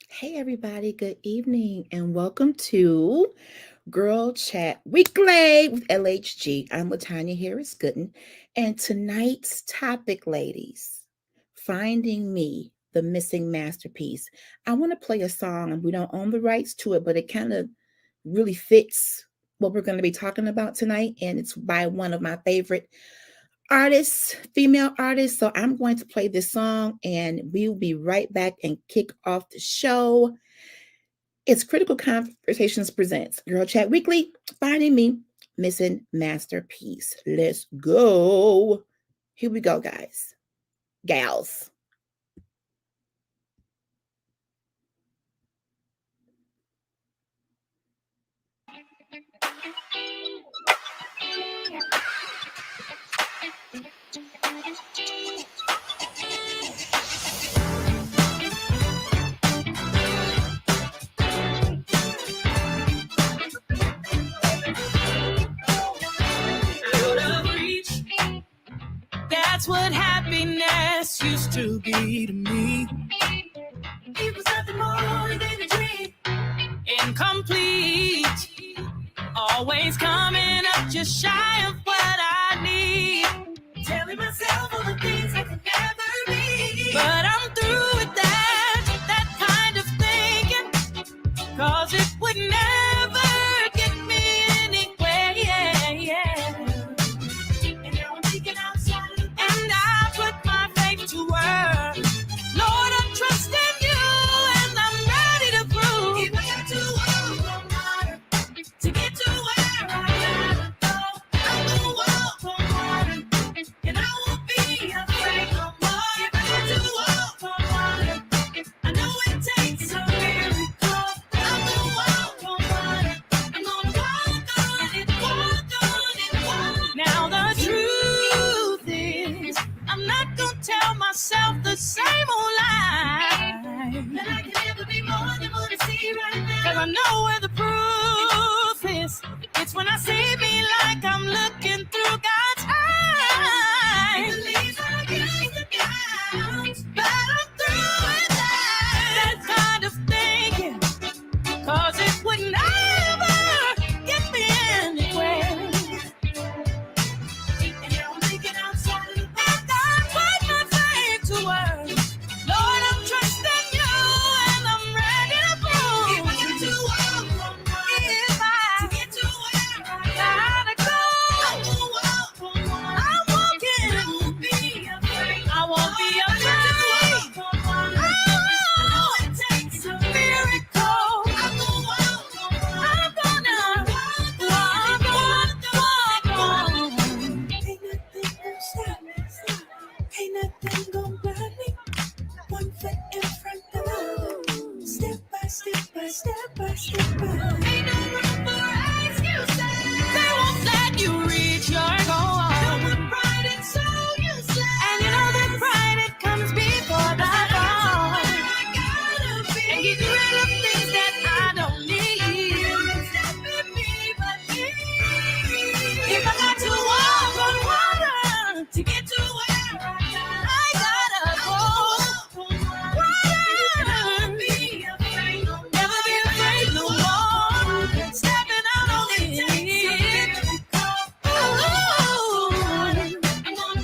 Hey, everybody, good evening, and welcome to Girl Chat Weekly with LHG. I'm Latanya Harris Gooden, and tonight's topic, ladies, finding me, the missing masterpiece. I want to play a song, and we don't own the rights to it, but it kind of really fits what we're going to be talking about tonight, and it's by one of my favorite artists, female artists. So I'm going to play this song, and we will be right back and kick off the show. It's Critical Conversations presents Girl Chat Weekly, Finding Me, Missing Masterpiece. Let's go. Here we go, guys. Gals. Out of reach. That's what happiness used to be to me. It was nothing more than a dream. Incomplete. Always coming up just shy of what I need. Telling myself all the things I could never be. But I'm through with that kind of thinking. Cause it would never get me anywhere. And now I'm thinking outside of the box. And I put my faith to work. Lord, I'm trusting you and I'm ready to prove. If I got to walk on water to get to where I gotta go, I'm gonna walk on water and I won't be afraid no more. If I got to walk on water, I know it takes a miracle. I'm gonna walk on water. I'm gonna walk on it, walk on it, walk. Now the truth is, I'm not gonna tell myself the same old lie. That I can never be more than what I see right now. Cause I know where the proof is. It's when I see me like I'm looking through God's eyes. It believes I get the doubts, but I'm through with that kind of thinking. Cause it would never get me anywhere. And now I'm thinking outside of the box. And I put my faith to work. Lord, I'm trusting you and I'm ready to prove. If I got to walk on water, if I to get to where I gotta go, I'm gonna walk on water. I'm walking. I won't be afraid. I won't be afraid. I got to walk on water. I know it takes a miracle. I'm gonna walk on water. I'm gonna walk on. Ain't nothing gonna stop me. Ain't nothing gonna block me. One foot in front of the other. Step by step by step by step by. Ain't no room for excuses. They won't let you reach your goal. No more pride, it's so useless. And you know that pride, it comes before the fall. I gotta be. And get rid of things that I don't need. Step in me, but me. If I got to walk on water to get to where I gotta go. Water. Never be afraid no more. Stepping out on it. Ooh. I'm gonna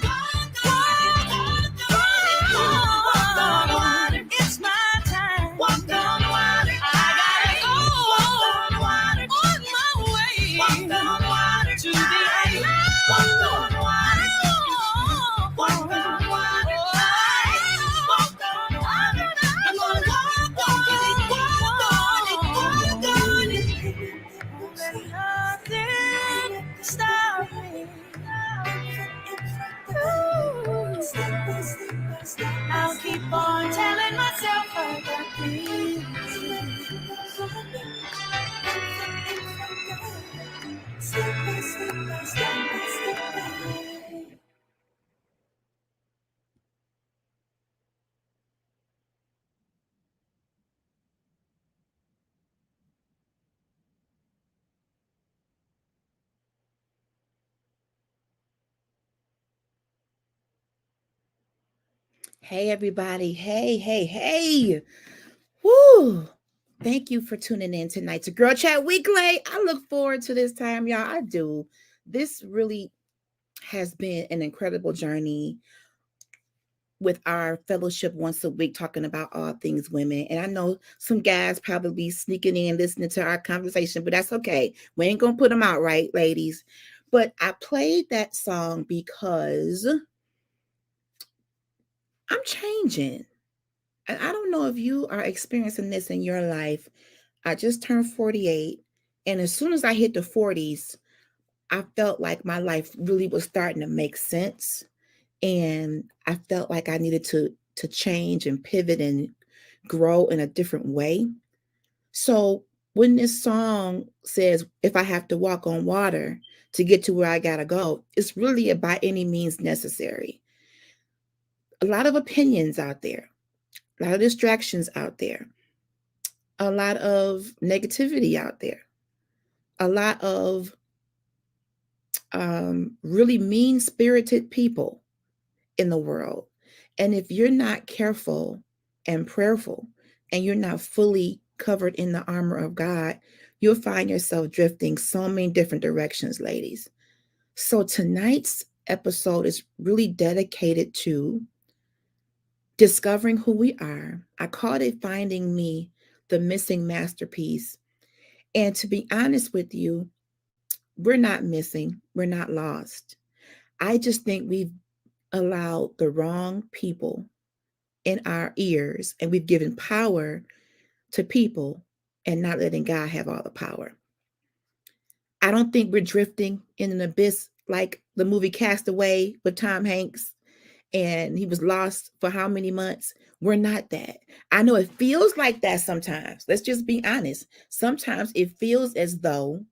walk on water. It's my time. Walk on water. I gotta go. Walk on water. On my way. Walk on water. To the end. Walk on water. Walk on water. Walk on water. I'm gonna walk on it. Walk on it. Walk on it. Let nothing stop me. Ooh. I'll keep on telling myself I got this. Step by step by step by step by. Hey, everybody. Hey, hey, hey. Woo! Thank you for tuning in tonight to Girl Chat Weekly. I look forward to this time, y'all. I do. This really has been an incredible journey with our fellowship once a week, talking about all things women. And I know some guys probably sneaking in listening to our conversation, but that's okay. We ain't gonna put them out, right, ladies? But I played that song because I'm changing. And I don't know if you are experiencing this in your life. I just turned 48. And as soon as I hit the 40s, I felt like my life really was starting to make sense. And I felt like I needed to change and pivot and grow in a different way. So when this song says, if I have to walk on water to get to where I gotta go, it's really a by any means necessary. A lot of opinions out there, a lot of distractions out there, a lot of negativity out there, a lot of really mean spirited people in the world. And if you're not careful and prayerful and you're not fully covered in the armor of God, you'll find yourself drifting so many different directions, ladies. So tonight's episode is really dedicated to discovering who we are. I called it Finding Me, the Missing Masterpiece. And to be honest with you, we're not missing, we're not lost. I just think we've allowed the wrong people in our ears and we've given power to people and not letting God have all the power. I don't think we're drifting in an abyss like the movie Castaway with Tom Hanks and he was lost for how many months. We're not that. I know it feels like that sometimes. Let's just be honest. Sometimes it feels as though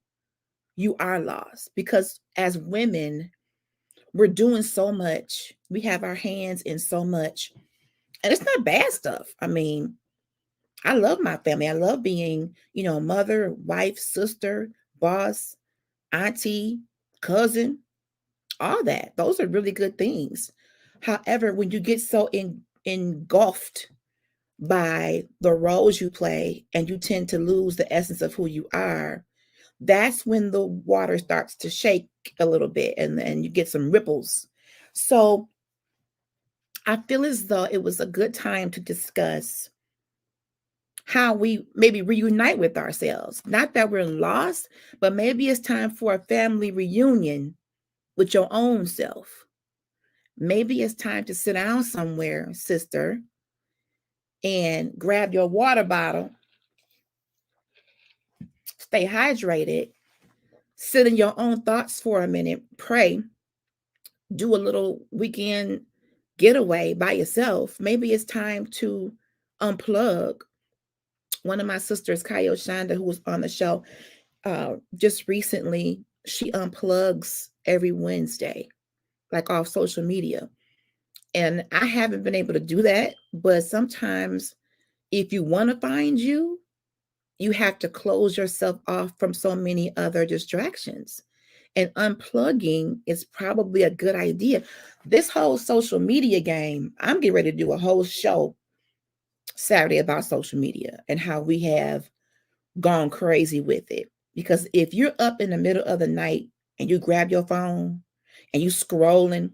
you are lost because as women, we're doing so much. We have our hands in so much. And it's not bad stuff. I mean, I love my family. I love being, mother, wife, sister, boss, auntie, cousin, all that. Those are really good things. However, when you get so engulfed by the roles you play and you tend to lose the essence of who you are, that's when the water starts to shake a little bit and you get some ripples. So I feel as though it was a good time to discuss how we maybe reunite with ourselves. Not that we're lost, but maybe it's time for a family reunion with your own self. Maybe it's time to sit down somewhere, sister, and grab your water bottle, stay hydrated, sit in your own thoughts for a minute, pray, do a little weekend getaway by yourself. Maybe it's time to unplug. One of my sisters, Kayo Shanda, who was on the show just recently, she unplugs every Wednesday, like off social media. And I haven't been able to do that. But sometimes, if you want to find you have to close yourself off from so many other distractions. And unplugging is probably a good idea. This whole social media game, I'm getting ready to do a whole show Saturday about social media and how we have gone crazy with it. Because if you're up in the middle of the night and you grab your phone and you scrolling,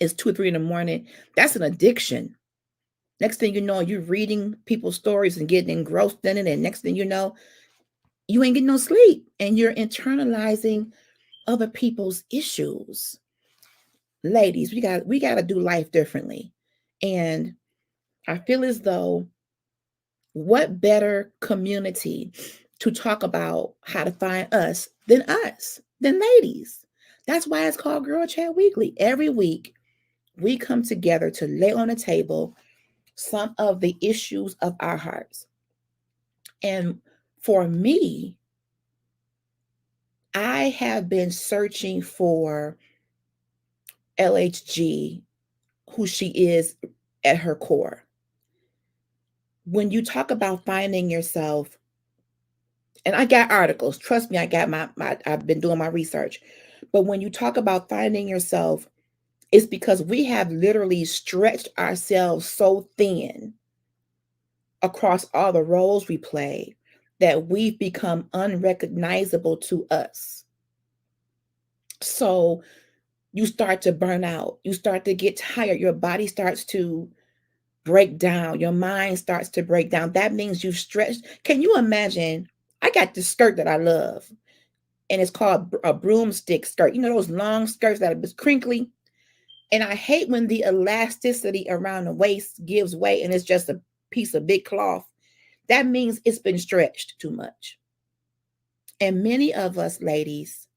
it's 2 or 3 in the morning, that's an addiction. Next thing you know, you're reading people's stories and getting engrossed in it. And next thing you know, you ain't getting no sleep and you're internalizing other people's issues. Ladies, we got to do life differently. And I feel as though what better community to talk about how to find us, than ladies. That's why it's called Girl Chat Weekly. Every week, we come together to lay on the table some of the issues of our hearts. And for me, I have been searching for LHG, who she is at her core. When you talk about finding yourself, and I got articles, trust me, I got I've been doing my research. But when you talk about finding yourself, it's because we have literally stretched ourselves so thin across all the roles we play that we've become unrecognizable to us. So you start to burn out, you start to get tired, your body starts to break down, your mind starts to break down. That means you've stretched. Can you imagine? I got this skirt that I love, and it's called a broomstick skirt. You know those long skirts that are crinkly? And I hate when the elasticity around the waist gives way and it's just a piece of big cloth. That means it's been stretched too much. And many of us, ladies,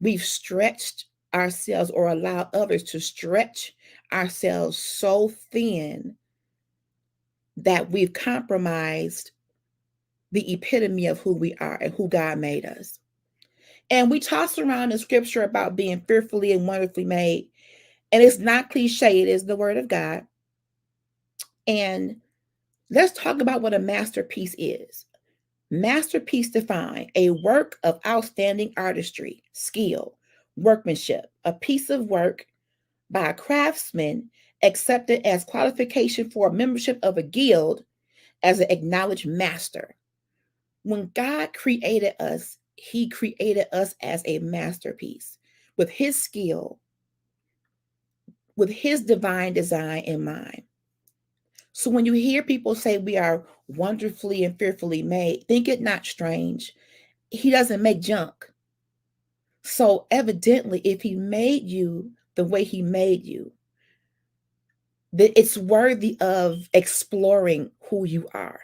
we've stretched ourselves or allowed others to stretch ourselves so thin that we've compromised the epitome of who we are and who God made us. And we toss around in scripture about being fearfully and wonderfully made. And it's not cliche, it is the word of God. And let's talk about what a masterpiece is. Masterpiece defined a work of outstanding artistry, skill, workmanship, a piece of work by a craftsman accepted as qualification for membership of a guild as an acknowledged master. When God created us, he created us as a masterpiece with his skill, with his divine design in mind. So when you hear people say we are wonderfully and fearfully made, think it not strange. He doesn't make junk. So evidently, if he made you the way he made you, that it's worthy of exploring who you are.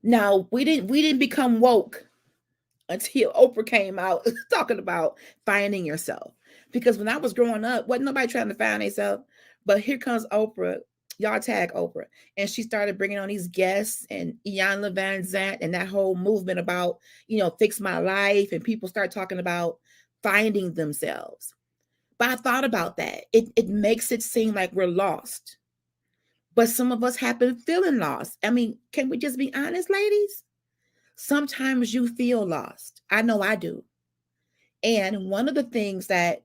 Now, we didn't become woke until Oprah came out talking about finding yourself. Because when I was growing up, wasn't nobody trying to find themselves. But here comes Oprah, y'all tag Oprah, and she started bringing on these guests and Iyanla Van Zant and that whole movement about fix my life, and people start talking about finding themselves. But I thought about that. It makes it seem like we're lost, but some of us have been feeling lost. I mean, can we just be honest, ladies? Sometimes you feel lost. I know I do. And one of the things that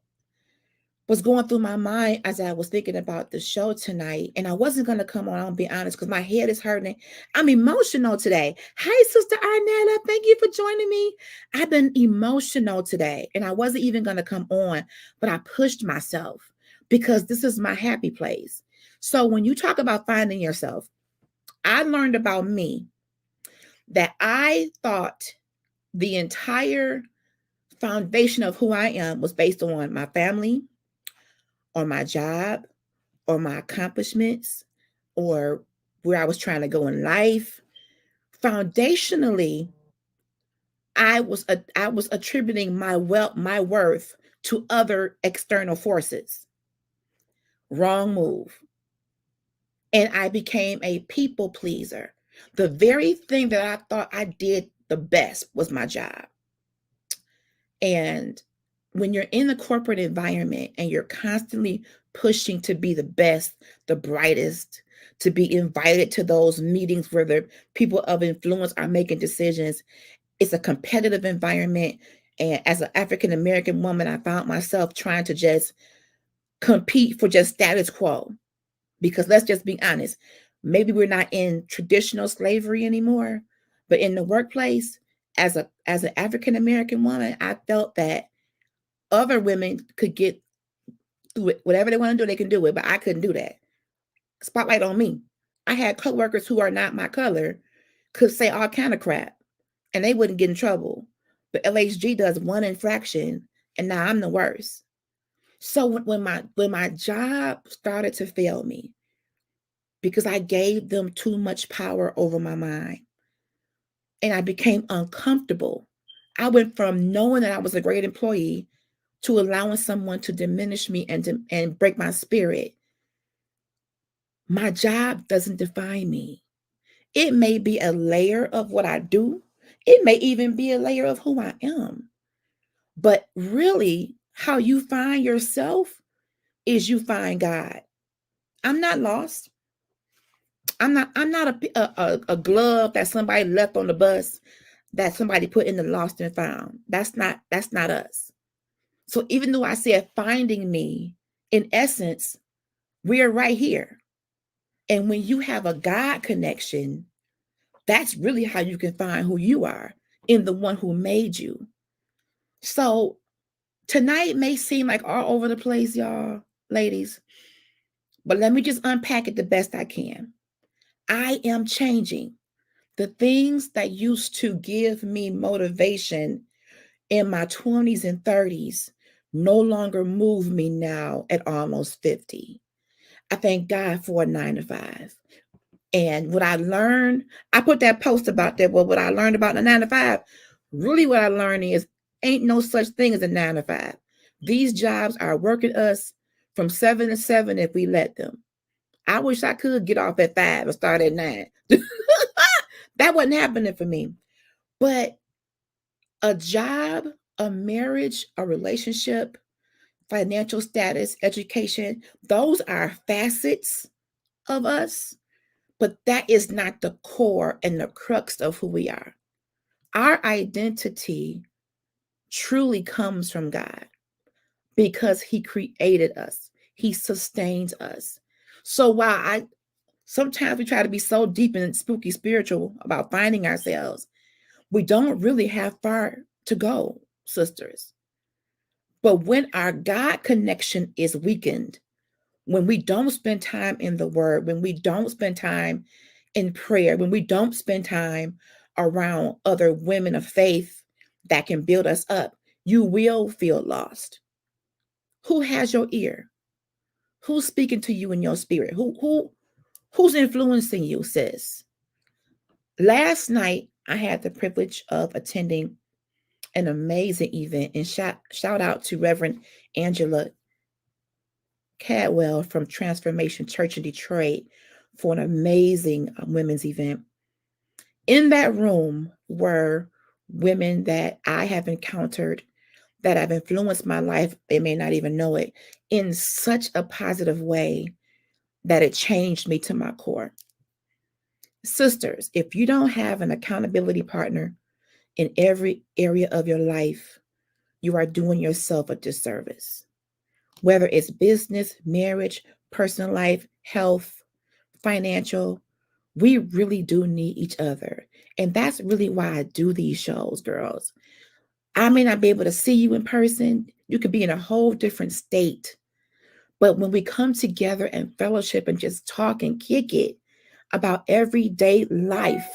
was going through my mind as I was thinking about the show tonight, and I wasn't going to come on, I'll be honest, because my head is hurting. I'm emotional today. Hey, Sister Arnetta, thank you for joining me. I've been emotional today, and I wasn't even going to come on, but I pushed myself because this is my happy place. So when you talk about finding yourself, I learned about me that I thought the entire foundation of who I am was based on my family, on my job, or my accomplishments, or where I was trying to go in life. Foundationally, I was attributing my worth to other external forces. Wrong move. And I became a people pleaser. The very thing that I thought I did the best was my job. And when you're in the corporate environment and you're constantly pushing to be the best, the brightest, to be invited to those meetings where the people of influence are making decisions, it's a competitive environment. And as an African American woman, I found myself trying to just compete for just status quo. Because let's just be honest, maybe we're not in traditional slavery anymore, but in the workplace, as an African American woman, I felt that other women could get through it. Whatever they want to do, they can do it, but I couldn't do that. Spotlight on me. I had coworkers who are not my color could say all kind of crap and they wouldn't get in trouble. But LHG does one infraction and now I'm the worst. So when my job started to fail me because I gave them too much power over my mind and I became uncomfortable, I went from knowing that I was a great employee to allowing someone to diminish me and break my spirit. My job doesn't define me. It may be a layer of what I do. It may even be a layer of who I am. But really, how you find yourself is you find God. I'm not lost. I'm not a glove that somebody left on the bus that somebody put in the lost and found. That's not us. So even though I said finding me, in essence, we're right here. And when you have a God connection, that's really how you can find who you are in the one who made you. So tonight may seem like all over the place, y'all, ladies, but let me just unpack it the best I can. I am changing. The things that used to give me motivation in my 20s and 30s no longer move me now at almost 50. I thank God for a 9 to 5. And what I learned, I put that post about that. Well, what I learned about the 9 to 5, really what I learned is ain't no such thing as a 9 to 5. These jobs are working us from 7 to 7 if we let them. I wish I could get off at 5 and start at 9. That wasn't happening for me. But a job, a marriage, a relationship, financial status, education, those are facets of us, but that is not the core and the crux of who we are. Our identity truly comes from God because He created us, He sustains us. So while I sometimes we try to be so deep and spooky spiritual about finding ourselves, we don't really have far to go, sisters. But when our God connection is weakened, when we don't spend time in the word, when we don't spend time in prayer, when we don't spend time around other women of faith that can build us up, you will feel lost. Who has your ear? Who's speaking to you in your spirit? Who's influencing you, sis? Last night I had the privilege of attending an amazing event, and shout out to Reverend Angela Cadwell from Transformation Church in Detroit for an amazing women's event. In that room were women that I have encountered that have influenced my life. They may not even know it in such a positive way that it changed me to my core. Sisters, if you don't have an accountability partner in every area of your life, you are doing yourself a disservice. Whether it's business, marriage, personal life, health, financial, we really do need each other. And that's really why I do these shows, girls. I may not be able to see you in person. You could be in a whole different state. But when we come together and fellowship and just talk and kick it about everyday life,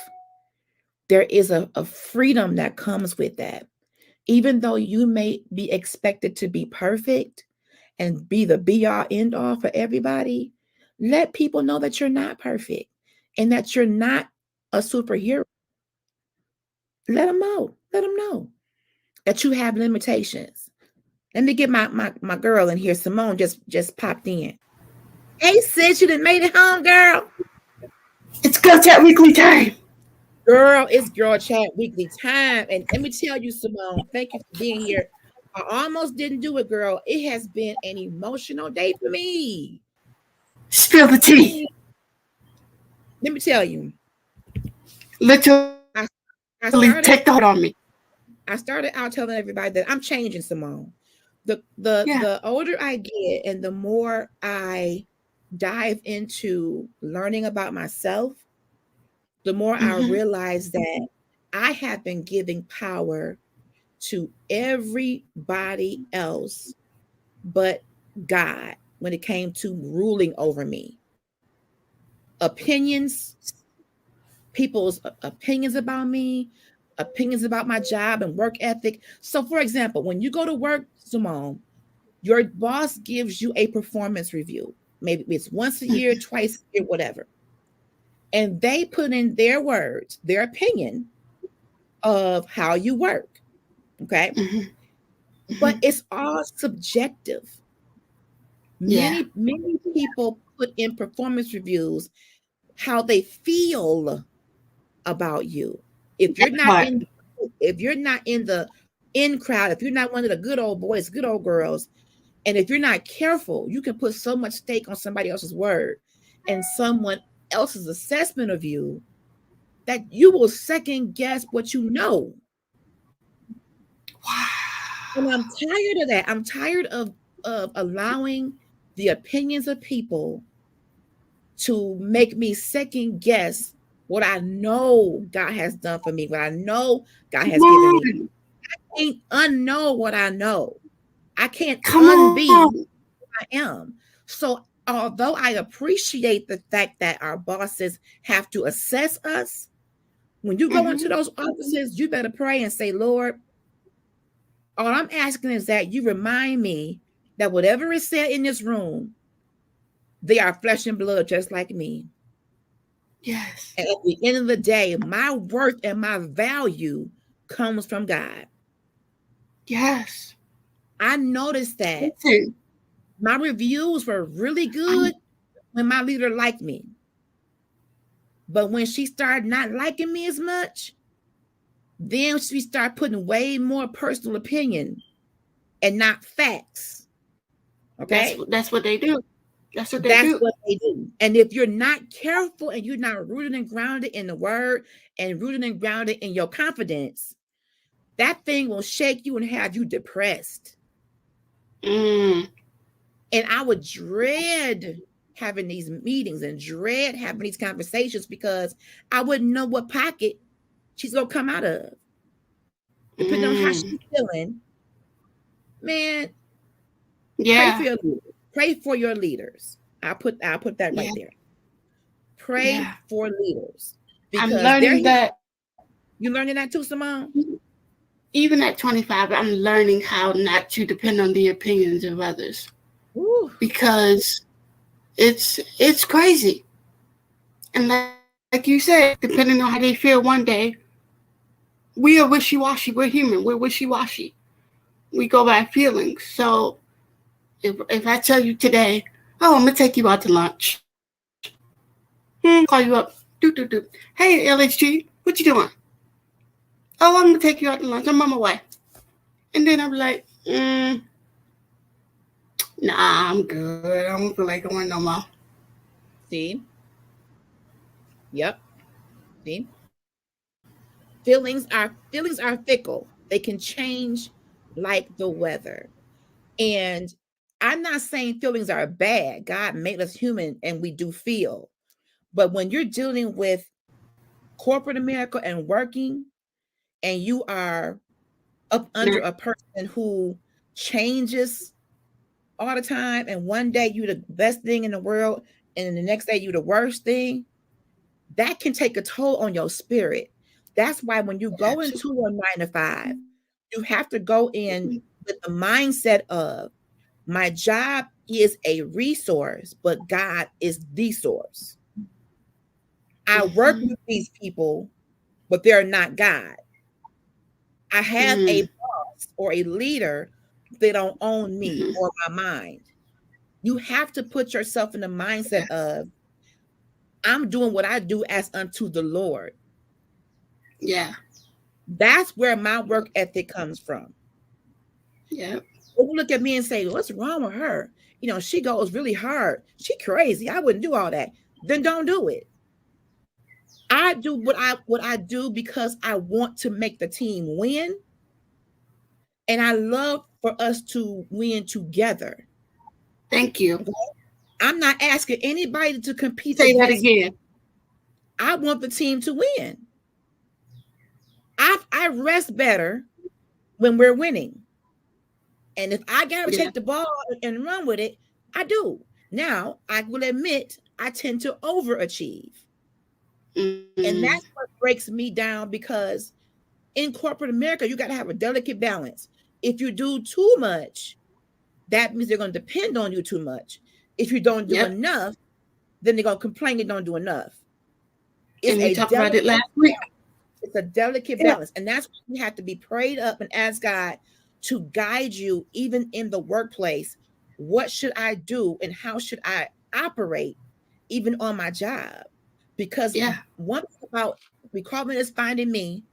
there is a freedom that comes with that. Even though you may be expected to be perfect and be the be all end all for everybody, let people know that you're not perfect and that you're not a superhero. Let them know. Let them know that you have limitations. Let me get my girl in here. Simone just popped in. Hey sis, you done made it home, girl. It's GirlChat Weekly time. Girl, it's Girl Chat Weekly time. And let me tell you, Simone, thank you for being here. I almost didn't do it, girl. It has been an emotional day for me. Spill the I tea. mean, let me tell you, Literally I take the heart I on me. started out telling everybody that I'm changing, Simone. The the Yeah. the older I get and the more I dive into learning about myself, the more I Mm-hmm. realize that I have been giving power to everybody else but God when it came to ruling over me. Opinions, people's opinions about me, opinions about my job and work ethic. So, for example, when you go to work, Simone, your boss gives you a performance review. Maybe it's once a year, twice a year, whatever. And they put in their words, their opinion of how you work. Okay. Mm-hmm. But Mm-hmm. it's all subjective. Yeah. Many people put in performance reviews how they feel about you. If you're That not part. in if you're not in the in crowd, if you're not one of the good old boys, good old girls, and if you're not careful, you can put so much stake on somebody else's word and someone else's assessment of you that you will second guess what you know. And I'm tired of that. I'm tired of allowing the opinions of people to make me second guess what I know God has done for me, what I know God Come has given me. on. I can't unknow what I know. I can't Come unbe on. who I am. So although I appreciate the fact that our bosses have to assess us, when you go into Mm-hmm. those offices, you better pray and say, Lord, all I'm asking is that you remind me that whatever is said in this room, they are flesh and blood just like me. Yes. And at the end of the day, my worth and my value comes from God. Yes. I noticed that Listen, my reviews were really good I'm, when my leader liked me. But when she started not liking me as much, then she started putting way more personal opinion and not facts. Okay? that's what they do. That's what they That's do. what they do. And if you're not careful and you're not rooted and grounded in the word and rooted and grounded in your confidence, that thing will shake you and have you depressed. Mm, And I would dread having these meetings and dread having these conversations because I wouldn't know what pocket she's gonna come out of. Depending on how mm. she's feeling, man, pray for Yeah. your leaders. Pray for your leaders. I'll put that right Yeah. there. Pray Yeah. for leaders I'm because they're learning here. that You learning that too, Simone? even at 25, I'm learning how not to depend on the opinions of others Ooh, because it's crazy. And like you said, depending on how they feel one day, we are wishy washy. We're human. We're wishy washy. We go by feelings. So if I tell you today, oh, I'm gonna take you out to lunch. Call you up. Do. Hey, LHG, what you doing? Oh, I'm gonna take you out to lunch. I'm on my way. And then I'm like, nah, I'm good. I don't feel like going no more. see, yep, see. Feelings are fickle. They can change like the weather. And I'm not saying feelings are bad. God made us human and we do feel. But when you're dealing with corporate America and working, and you are up under a person who changes all the time, and one day you're the best thing in the world, and the next day you're the worst thing, that can take a toll on your spirit. That's why when you go Absolutely. into a 9 to 5, you have to go in with the mindset of my job is a resource, but God is the source. I work Mm-hmm. with these people, but they're not God. I have a Mm, boss or a leader, they don't own me mm-hmm. or my mind. You have to put yourself in the Yeah. mindset of I'm doing what I do as unto the Lord. Yeah. That's where my work ethic comes from. Yeah. People look at me and say, what's wrong with her? She goes really hard. She crazy. I wouldn't do all that. Then don't do it. I do what I do because I want to make the team win. And I love for us to win together. Thank you. Okay? I'm not asking anybody to compete Say that against me. again. I want the team to win. I rest better when we're winning. And if I gotta Yeah. take the ball and run with it, I do. Now I will admit I tend to overachieve. Mm, And that's what breaks me down because in corporate America, you got to have a delicate balance. If you do too much, that means they're going to depend on you too much. If you don't do yep. enough, then they're going to complain you don't do enough. It's And we a talked about it last week. it's a delicate Yeah. balance. And that's why you have to be prayed up and ask God to guide you even in the workplace. What should I do and how should I operate even on my job? Because Yeah. one thing about recruitment is finding me,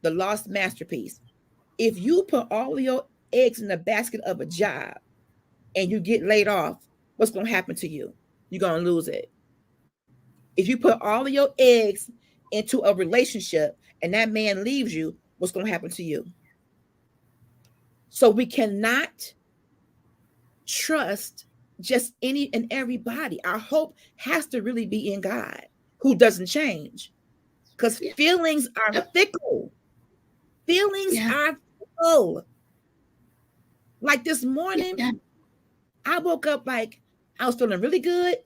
the lost masterpiece. If you put all of your eggs in the basket of a job and you get laid off, what's going to happen to you? You're going to lose it. If you put all of your eggs into a relationship and that man leaves you, what's going to happen to you? So we cannot trust just any and everybody. Our hope has to really be in God, who doesn't change. Because Yeah. feelings are Yep. fickle. Feelings Yeah. are fickle. Like this Yeah. morning, I woke up like I was feeling really good.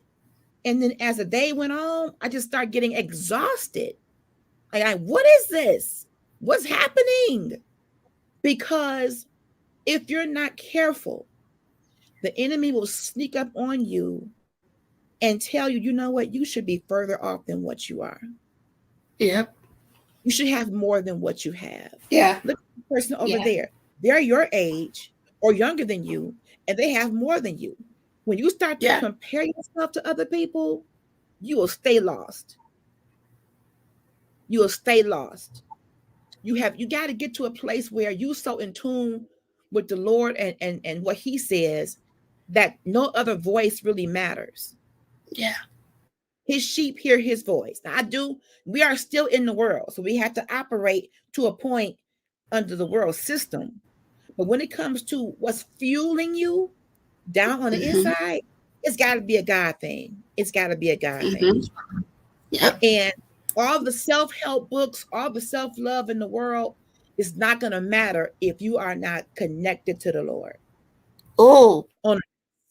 And then as the day went on, I just started getting exhausted. What is this? What's happening? Because if you're not careful, the enemy will sneak up on you and tell you, you know what, you should be further off than what you are. Yep. You should have more than what you have. Yeah. Look at the person over Yeah. there. They're your age or younger than you, and they have more than you. When you start to Yeah. compare yourself to other people, you will stay lost. You will stay lost. You got to get to a place where you so in tune with the Lord and what he says that no other voice really matters. Yeah. His sheep hear his voice. Now, we are still in the world, so we have to operate to a point under the world system. But when it comes to what's fueling you down on the Mm-hmm. inside, it's got to be a God thing. It's got to be a God thing. Mm-hmm. Yep. And all the self-help books, all the self-love in the world is not going to matter if you are not connected to the Lord Oh, on a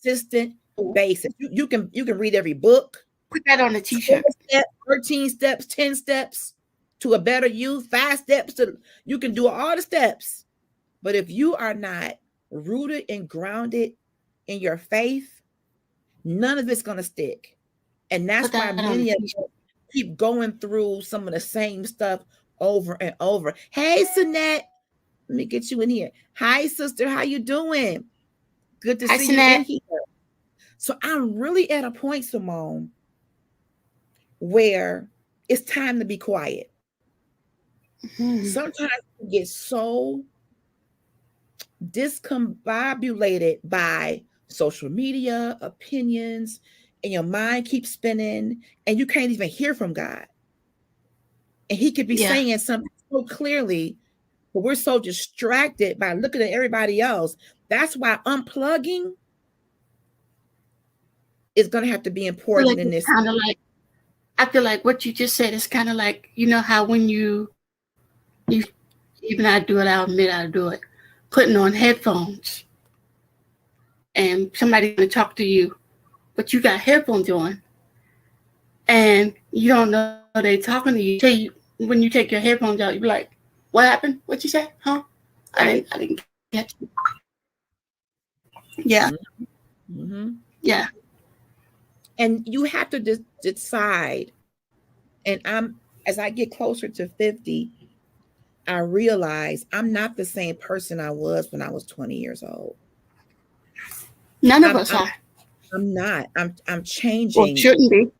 consistent basis. You can read every book, put that on a 12 t-shirt. steps, 13 steps, 10 steps to a better you, 5 steps to you can do all the steps. But if you are not rooted and grounded in your faith, none of it's going to stick. And Put that's that why on a many of t-shirt. us keep going through some of the same stuff over and over. Hey, Sinette, let me get you in here. Hi, sister, how you doing? Good to Hi, see you in Sinette. here. So I'm really at a point, Simone, where it's time to be quiet. Mm-hmm. Sometimes you get so discombobulated by social media, opinions, and your mind keeps spinning, and you can't even hear from God. And he could be Yeah. saying something so clearly, but we're so distracted by looking at everybody else. That's why unplugging is going to have to be I feel like important in it's this. kind of like, I feel like what you just said is kind of like, you know how when you even I do it, I'll admit I do it, putting on headphones and somebody's gonna talk to you, but you got headphones on and you don't know they talking to you. Tell you when you take your headphones out, you be like, "What happened? What you say? Huh? Right. I didn't get you." Yeah, Mm-hmm. yeah, And you have to decide. And as I get closer to 50, I realize I'm not the same person I was when I was 20 years old. none of I'm us I'm are. I'm not. I'm Well, changing. shouldn't be.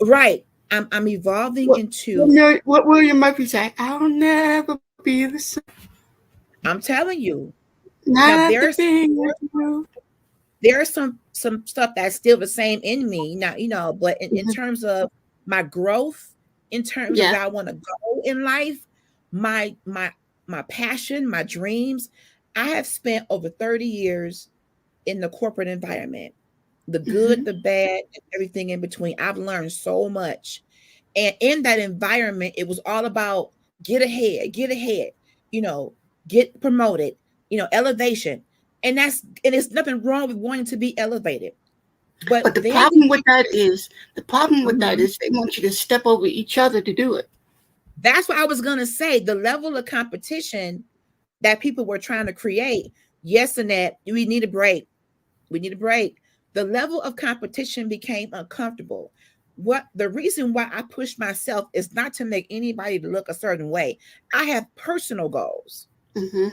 Right. I'm evolving What into, what William Murphy say? I'll never be the same. I'm telling you. Not Now after being with you. there's some stuff that's still the same in me. Now, but in Mhm. terms of my growth, in terms of Yeah. where I want to go in life, my passion, my dreams, I have spent over 30 years in the corporate environment. The good, Hmm. the bad, and everything in between. I've learned so much. And in that environment, it was all about get ahead, you know, get promoted, elevation. And it's nothing wrong with wanting to be elevated. But But the then we problem with that is Mhm. they want you to step over each other to do it. That's what I was gonna say. The level of competition that people were trying to create, yes, and that we need a break. We need a break. The level of competition became uncomfortable. What the reason why I push myself is not to make anybody to look a certain way. I have personal goals. Hmm.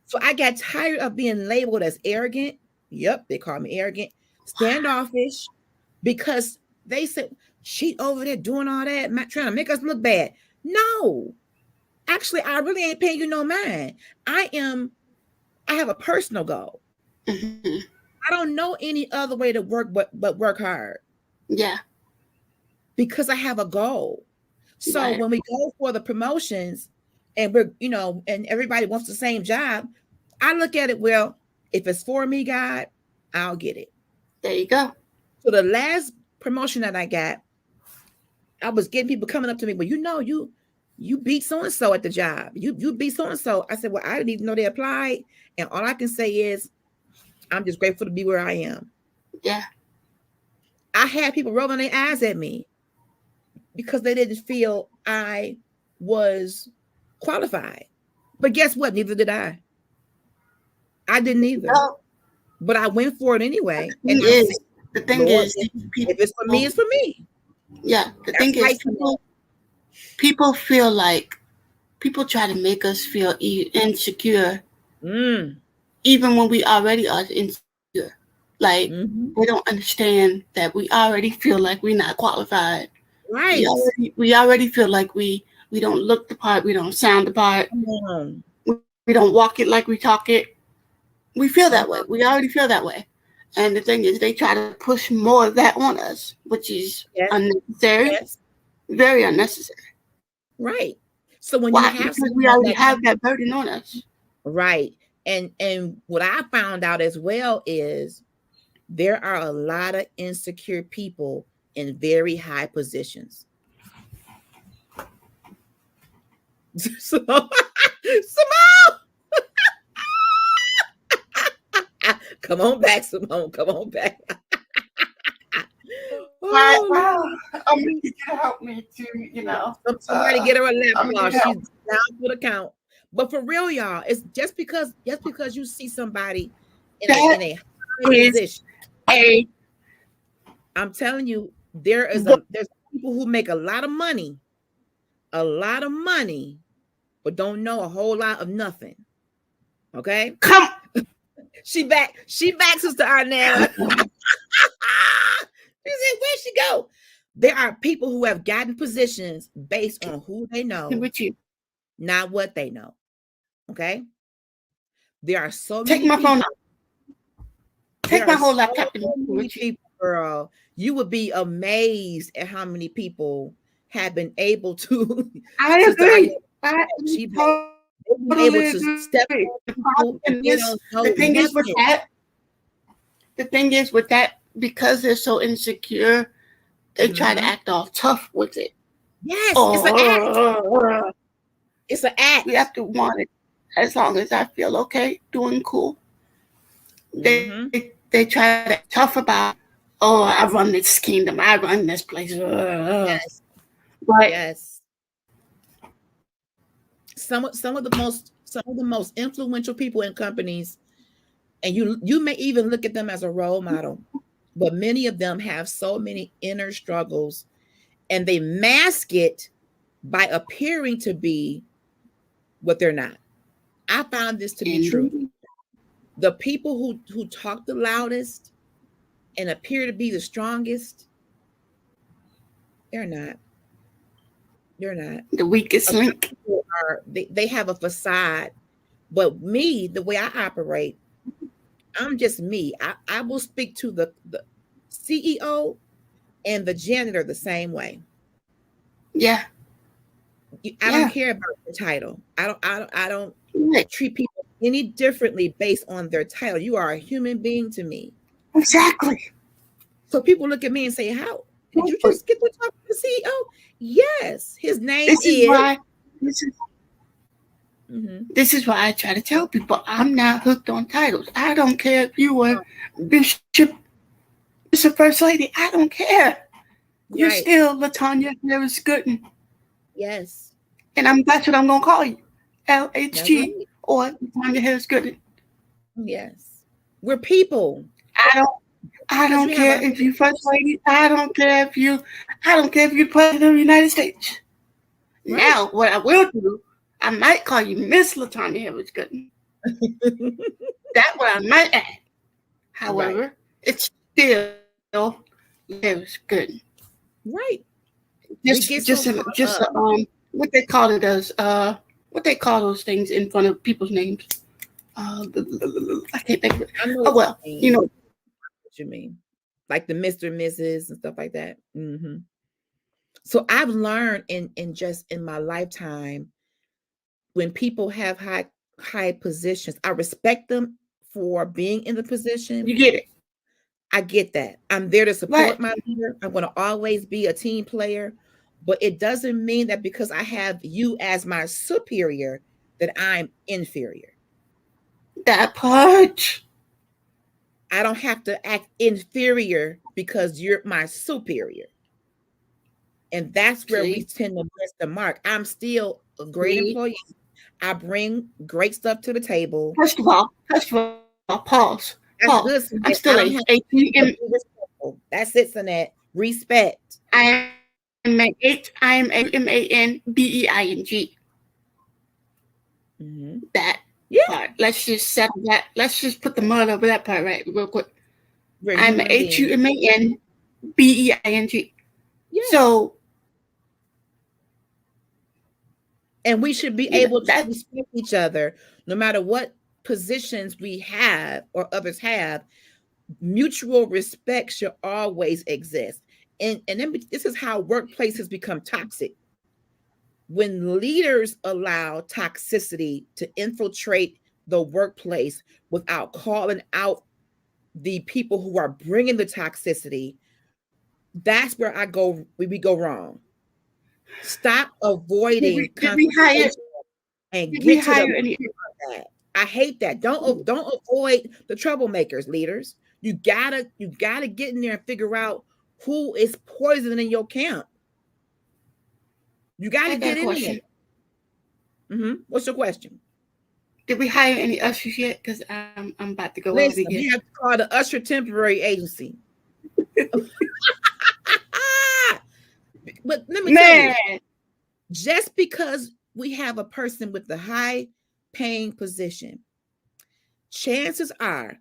So I got tired of being labeled as arrogant. Yep, they call me arrogant, standoffish, because they said she over there doing all that, trying to make us look bad. No, actually, I really ain't paying you no mind. I am. I have a personal goal. Hmm. I don't know any other way to work but work hard Yeah. because I have a goal. So Right. when we go for the promotions and we're, and everybody wants the same job, I look at it, well, if it's for me, God, I'll get it. There you go. So the last promotion that I got, I was getting people coming up to me, but you beat so and so at the job. You beat so and so. I said, well, I didn't even know they applied, and all I can say is I'm just grateful to be where I am. Yeah. I had people rolling their eyes at me because they didn't feel I was qualified. But guess what? Neither did I. I didn't either. Well, But I went for it anyway. the And thing I said, is, the thing Lord, is, these if it's for me, people. it's for me. Yeah. The That's thing is, right, Samantha. people feel like people try to make us feel insecure, Mm, even when we already are insecure. Like hmm. they don't understand that we already feel like we're not qualified. Right. We already feel like we don't look the part, we don't sound the part, Come on. we don't walk it like we talk it. We feel that way. Come We on. already feel that way. And the thing is, they try to push more of that on us, which is Yes. unnecessary, Yes. very unnecessary. Right. So when you Why? have Because we someone already that have that burden on us. right, and what I found out as well is there are a lot of insecure people in very high positions. So, Simone, come on back, Simone. Come on back. Why? Oh Wow. Lord. I'm gonna need you to help me to, Somebody get her a lap I'm gonna need gloss. She's help. down for the count. But for real, y'all, it's just because you see somebody That in a high is position, a I'm telling you, there's people who make a lot of money, but don't know a whole lot of nothing. Okay, come. she back, Sister Arnell. She said, where'd she go? There are people who have gotten positions based on who they know, With you. not what they know. Okay. There are so Take many my phone people. out. There Take are my whole so laptop and many with you. people, girl. You would be amazed at how many people have been able to, I Sister Arnett, agree. I she totally they've been agree. able to The step on problem people is, and they the don't thing is know with that, nothing. because they're so insecure, they try to act Hmm. all tough with it. Yes, it's an act. Oh, It's an we have act. to want it. As long as I feel okay, doing cool, Hmm. they try to act tough about. Oh, I run this kingdom. I run this place. Yes, But yes. Some of the most influential people in companies, and you may even look at them as a role model, but many of them have so many inner struggles, and they mask it by appearing to be what they're not. I found this to be true. indeed, The people who talk the loudest and appear to be the strongest, they're not. They're not. the weakest A lot link. of people they have a facade, but me, the way I operate, I'm just me. I will speak to the CEO and the janitor the same way. Yeah, I yeah, don't care about the title. I don't right. treat people any differently based on their title. You are a human being to me. Exactly. So people look at me and say, "How did you Exactly. just get to talk to the CEO?" Yes, his name This is is. why. This is Mhm. This is why I try to tell people I'm not hooked on titles. I don't care if you were Bishop, Bishop First Lady. I don't care. You're Right. still Latanya Harris Gooden, Yes. and that's what I'm gonna call you, That's LHG right. or Latanya Harris Gooden. Yes. We're people. I don't. I Because don't you have a care if you First Lady. I don't care if you. I don't care if you're President of the United States. right. Now, what I will do, I might call you Miss Latanya Harris Gooden. That's what I might add. Right. However, it's still Harris Gooden. Right. We Just get just so an, caught just up. what they call it as what they call those things in front of people's names. I can't think of it. I know Oh what well, you you mean. know. What you mean. Like the Mr. and Mrs. and stuff like that. Hmm. So I've learned in just in my lifetime, when people have high positions, I respect them for being in the You position, get it. I get that. I'm there to support Right. my leader. I'm going to always be a team player, but it doesn't mean that because I have you as my superior that I'm inferior. That part. I don't have to act inferior because you're my superior. And that's where we See, tend to miss the mark. I'm still a great see. employee. I bring great stuff to the table. First of all, pause. Pause. That's I'm good, still Sinette. a I don't have ATM. to be respectful. That's it, Sinette. Respect. I am a UMANBEING. Hmm. That Yeah, part. Let's just settle that. Let's just put the mud over that part right real quick. we're I'm human beings. HUMANBEING. Yes. So And we should be able to that's respect each other no matter what positions we have or others have. Mutual respect should always exist. And then this is how workplaces become toxic. When leaders allow toxicity to infiltrate the workplace without calling out the people who are bringing the toxicity, that's where we go wrong. Stop avoiding did we hire confrontation and did we get to the hire any that. I hate that. Don't avoid the troublemakers, leaders. You gotta get in there and figure out who is poisoning your camp. You got to I got get a in there. question. What's your question? Did we hire any ushers yet? Because I'm about to go over Listen, here. we have to call the Usher Temporary Agency. But let me tell you, Man, just because we have a person with a high paying position, chances are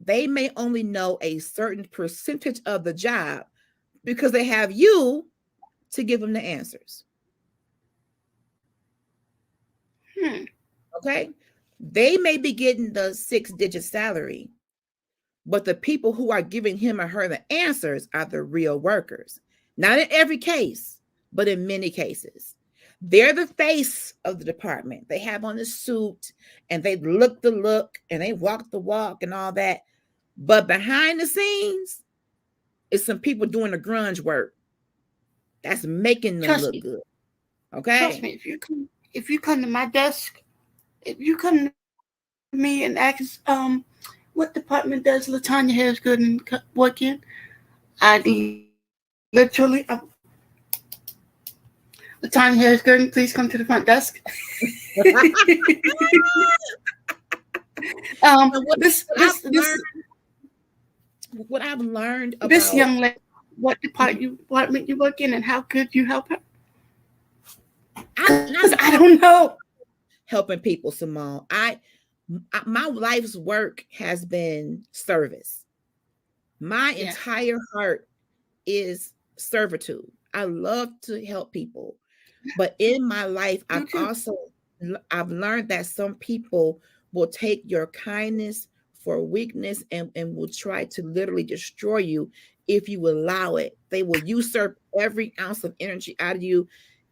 they may only know a certain percentage of the job because they have you to give them the answers. hmm, Okay. They may be getting the 6-digit salary, but the people who are giving him or her the answers are the real workers. Not in every case, but in many cases. They're the face of the department. They have on the suit and they look the look and they walk the walk and all that. But behind the scenes is some people doing the grunge work that's making them trust look me. good. Trust Okay. me. If you come to my desk, if you come to me and ask, what department does Latanya Harris good and work in? I literally, Latanya Harris good, please come to the front desk. And what I've learned, what I've learned this about, young lady, what department you work in, and how could you help her? Because I'm I don't know. helping people, Simone. My life's work has been service. My Yes, entire heart is servitude. I love to help people. But in my life, do too. I've learned that some people will take your kindness for weakness and will try to literally destroy you if you allow it. They will usurp every ounce of energy out of you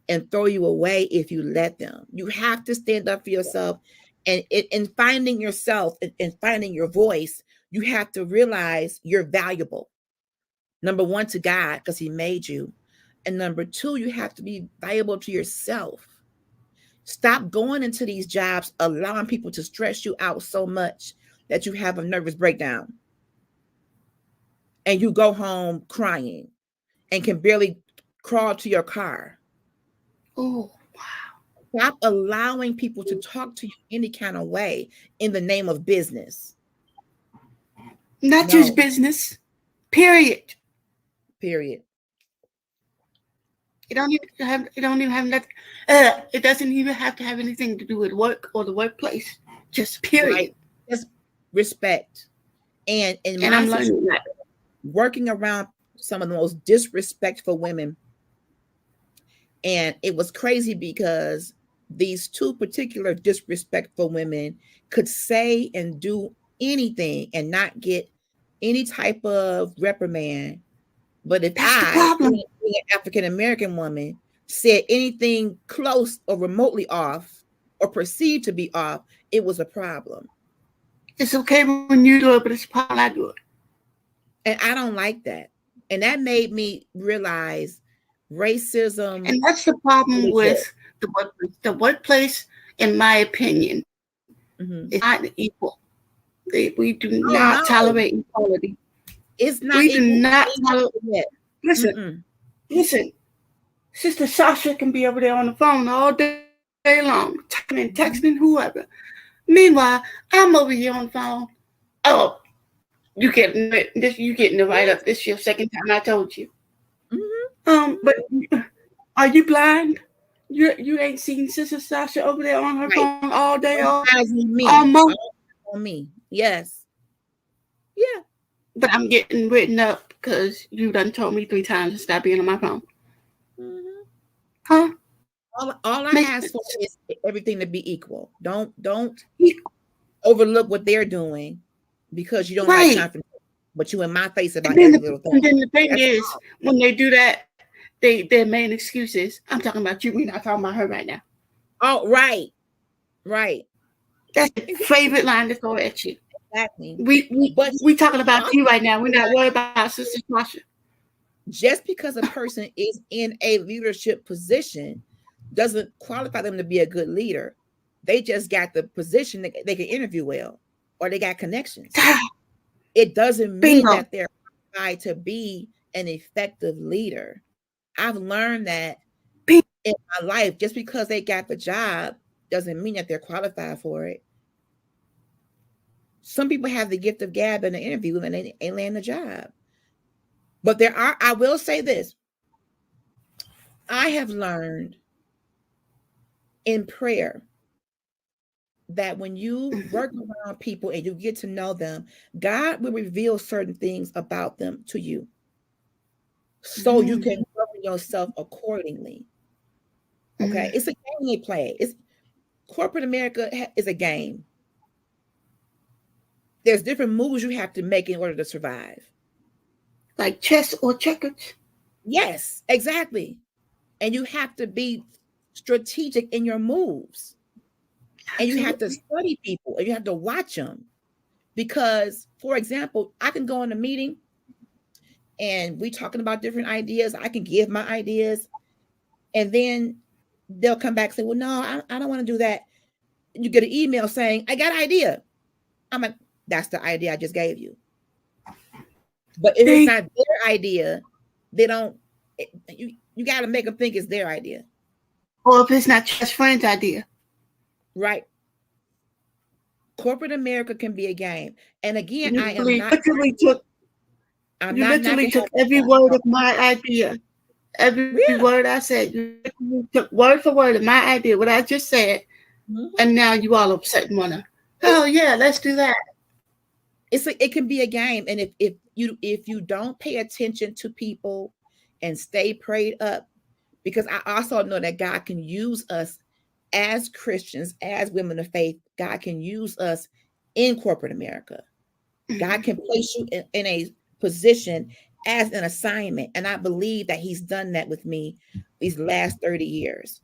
and throw you away if you let them. You have to stand up for yourself. And in finding yourself and finding your voice, you have to realize you're valuable. Number one, to God, because He made you. And number two, you have to be valuable to yourself. Stop going into these jobs, allowing people to stress you out so much that you have a nervous breakdown and you go home crying and can barely crawl to your car. Oh, Stop allowing people to talk to you any kind of way in the name of business. not just No, business. Period. period. It don't even have nothing. It doesn't even have to have anything to do with work or the workplace. Just period. Right? Just respect. And in And my I'm situation, learning that. working around some of the most disrespectful women, and it was crazy because these two particular disrespectful women could say and do anything and not get any type of reprimand. But if That's the being problem. an African American woman, said anything close or remotely off or perceived to be off, it was a problem. It's okay when you do it, but it's a problem when I do it. And I don't like that. And that made me realize racism And that's the problem exists. with the workplace. The workplace, in my opinion, is Hmm. not equal. We do Oh not no, tolerate equality. it's not We do equal. not Ain't tolerate. happened yet. Listen, Mm-mm. listen. Sister Sasha can be over there on the phone all day long, typing and texting Mhm. whoever. Meanwhile, I'm over here on the phone. Oh, you getting it? This you getting it right up. Yes. This your second time I told you. Hmm. But are you blind? You ain't seen Sister Sasha over there on her Right. phone all day, All eyes on all me. month. All on me. Yes. Yeah. But I'm getting written up because you done told me 3 times to stop being on my phone. Hmm. Huh? All I Make ask for sense. is everything to be equal. Don't overlook what they're doing because you don't like Right. confrontation, but you in my face about every little thing. And then the thing That's is, when they do that, their main excuse is, "I'm talking about you. We're not talking about her right now." all right. Right. That's your Exactly. favorite line to throw at you. Exactly. We we But we talking you about also you right now. We're not realize worried about Sister Sasha. just because a person is in a leadership position doesn't qualify them to be a good leader. They just got the position that they can interview well or they got connections. It doesn't mean Bingo. that they're qualified to be an effective leader. I've learned that in my life, just because they got the job doesn't mean that they're qualified for it. Some people have the gift of gab in the interview and they land the job. But I will say this, I have learned in prayer that when you work around people and you get to know them, God will reveal certain things about them to you so you can Mm-hmm. govern yourself accordingly. Okay, Mm-hmm. it's a game they play. It's corporate America is a game. There's different moves you have to make in order to survive. Like chess or checkers. Yes, exactly. And you have to be strategic in your moves. And you have to Absolutely. study people and you have to watch them. Because, for example, I can go in a meeting and we talking about different ideas. I can give my ideas, and then they'll come back and say, "Well, no, I don't want to do that." You get an email saying, "I got an idea." I'm like, "That's the idea I just gave you." But if it's See? not their idea, they don't. You got to make them think it's their idea, Or if it's not your best friend's idea. right? Corporate America can be a game, and again, You I am not. I'm you not literally knocking took every health. word of my idea. Every word Yeah. I said, you literally took word for word of my idea, what I just said, and Mhm. now you all upset and wanna, oh yeah, let's do that. It can be a game, and if you don't pay attention to people and stay prayed up, because I also know that God can use us as Christians, as women of faith. God can use us in corporate America. God can place you in a position as an assignment, and I believe that He's done that with me these last 30 years.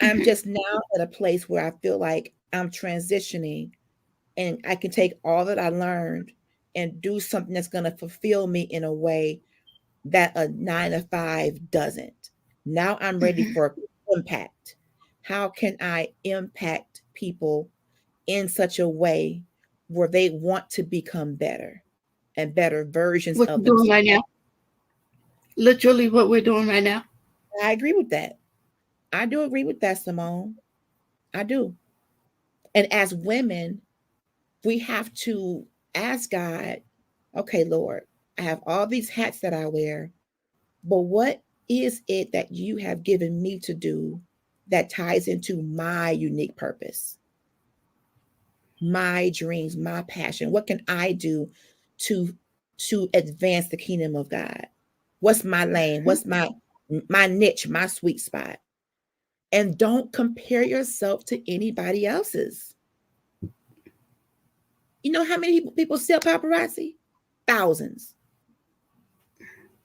I'm just now at a place where I feel like I'm transitioning and I can take all that I learned and do something that's going to fulfill me in a way that a 9 to 5 doesn't. Now I'm ready for impact. How can I impact people in such a way where they want to become better and better versions What of you're doing themselves? right now, literally what we're doing right now. I agree with that. I do agree with that, Simone. I do. And as women, we have to ask God, okay, Lord, I have all these hats that I wear, but what is it that you have given me to do that ties into my unique purpose, my dreams, my passion? What can I do to to advance the kingdom of God? What's my lane? What's my niche, my sweet spot? And don't compare yourself to anybody else's. You know how many people sell paparazzi? Thousands.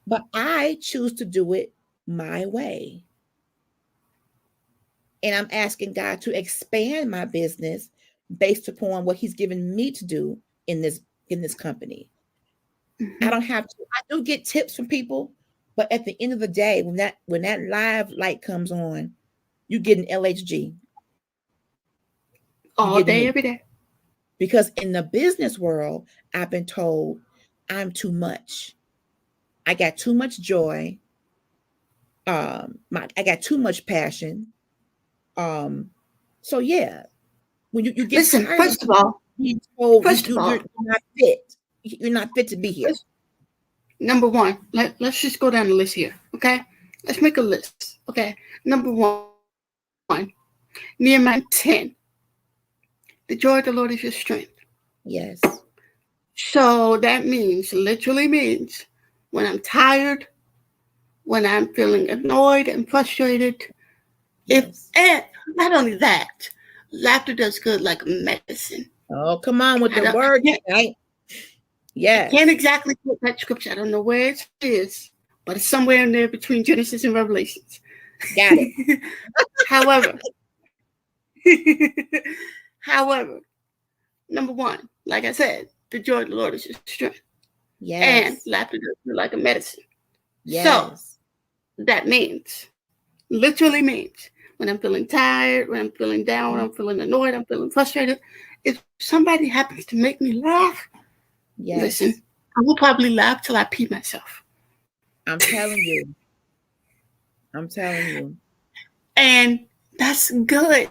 But I choose to do it my way. And I'm asking God to expand my business based upon what He's given me to do in this company. I Mhm. don't have to. I do get tips from people, but at the end of the day, when that live light comes on, you get an LHG. You All get day, me. every day. Because in the business world, I've been told I'm too much. I got too much joy. I got too much passion. Um, so yeah, when you get Listen, tired of being told first of you're all, not fit, you're not fit to be here. first, number one, let's just go down the list here, okay? Let's make a list, okay? Number one, Nehemiah 9:10. The joy of the Lord is your strength. Yes, So that means, literally means, when I'm tired, when I'm feeling annoyed and frustrated, if yes. and not only that, laughter does good like medicine. Oh, come on with I the don't, I word can't, tonight. I can't Yes, exactly put that scripture. I don't know where it is, but it's somewhere in there between Genesis and Revelations. got it. However, however, number one, like I said, the joy of the Lord is your strength, and Yes, laughter does good like a medicine. So yes, that means, literally means, when I'm feeling tired, when I'm feeling down, when mm, I'm feeling annoyed, I'm feeling frustrated, if somebody happens to make me laugh, listen, yes. I will probably laugh till I pee myself. I'm telling you. I'm telling you. And that's good.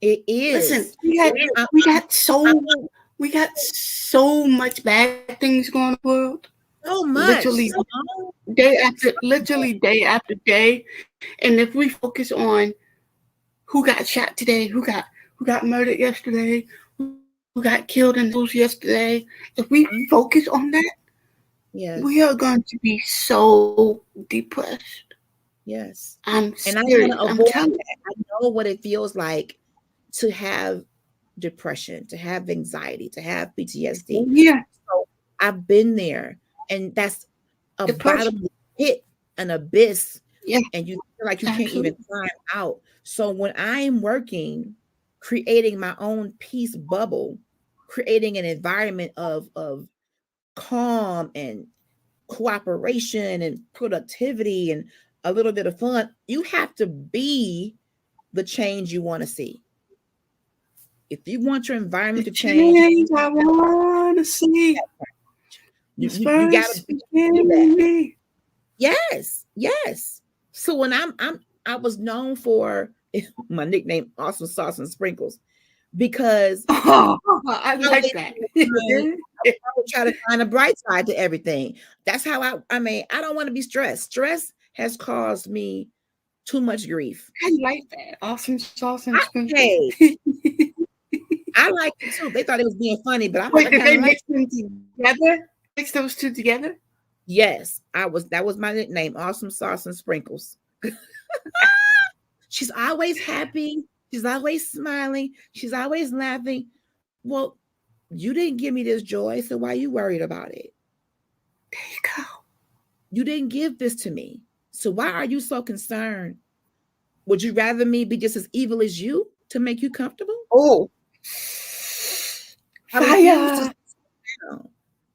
It Listen, is. I'm, I'm we got so much bad things going on in the world. so much. Literally So, day after day. And if we focus on who got shot today, who got murdered yesterday, who got killed in the news yesterday, if we mhm, focus on that, we are yes, going to be so depressed. yes. I'm And I serious. want to I'm avoid telling you. that. I know what it feels like to have depression, to have anxiety, to have PTSD. Yeah, So I've been there, and that's a depression. bottomless pit, an abyss, Yeah, and you feel like you can't even absolutely. climb out. So when I'm working, creating my own peace bubble, creating an environment of calm and cooperation and productivity and a little bit of fun, you have to be the change you want to see. If you want your The environment to change, change I want to see must you got to first begin do that. in me. Yes, yes. So when I was known for my nickname, Awesome Sauce and Sprinkles, because Oh, I I like always that. I would try to find a bright side to everything. That's how I mean, I don't want to be stressed. Stress has caused me too much grief. I like that. Awesome sauce and sprinkles. Hey, I like it too. They thought it was being funny, but I'm like, Wait, I did kind they of like. mix them together? Mix those two together? Yes, I was. That was my nickname, Awesome Sauce and Sprinkles. She's always happy. She's always smiling. She's always laughing. Well, you didn't give me this joy, so why are you worried about it? There you go. You didn't give this to me, so why are you so concerned? Would you rather me be just as evil as you to make you comfortable? Oh, I refuse to fire. stoop down.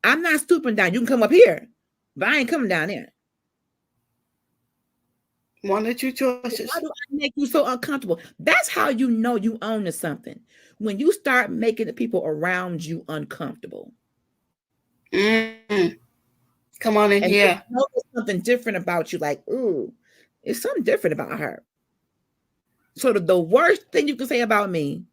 I'm not stooping down. You can come up here, but I ain't coming down there. One or two choices. Why do I make you so uncomfortable? That's how you know you own to something. When you start making the people around you uncomfortable. Mm. Come on in And here. they know there's something different about you, like, ooh, it's something different about her. So the worst thing you can say about me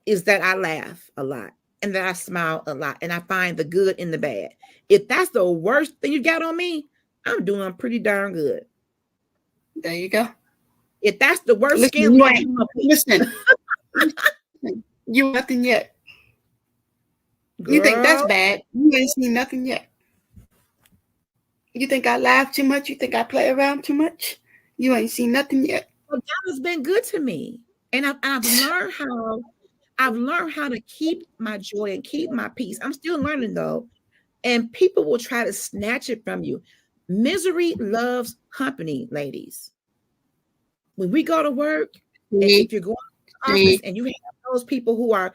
is that I laugh a lot and that I smile a lot and I find the good in the bad. If that's the worst thing you got on me, I'm doing pretty darn good. There you go. If that's the worst Listen, scandal you you can ain't. come up with, Listen, listen. You ain't nothing yet. You think that's girl, bad. You ain't seen nothing yet. You think I laugh too much? You think I play around too much? You ain't seen nothing yet. well, God has been good to me. And I've learned how to keep my joy and keep my peace. I'm still learning though. And people will try to snatch it from you. Misery loves company, ladies. When we go to work, and See, if you're going to the office see. and you have those people who are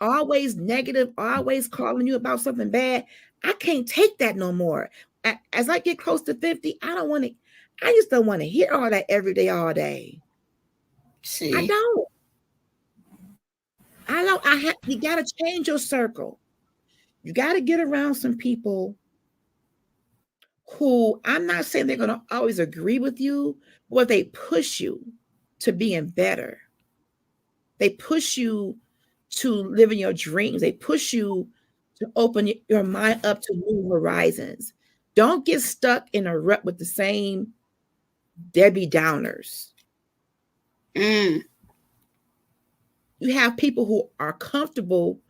always negative, always calling you about something bad, I can't take that no more. As I get close to 50, I just don't want to hear all that every day, all day. I See, don't. You got to change your circle. You got to get around some people who, I'm not saying they're going to always agree with you, but they push you to being better. They push you to living your dreams. They push you to open your mind up to new horizons. Don't get stuck in a rut with the same Debbie Downers. mm, You have people who are comfortable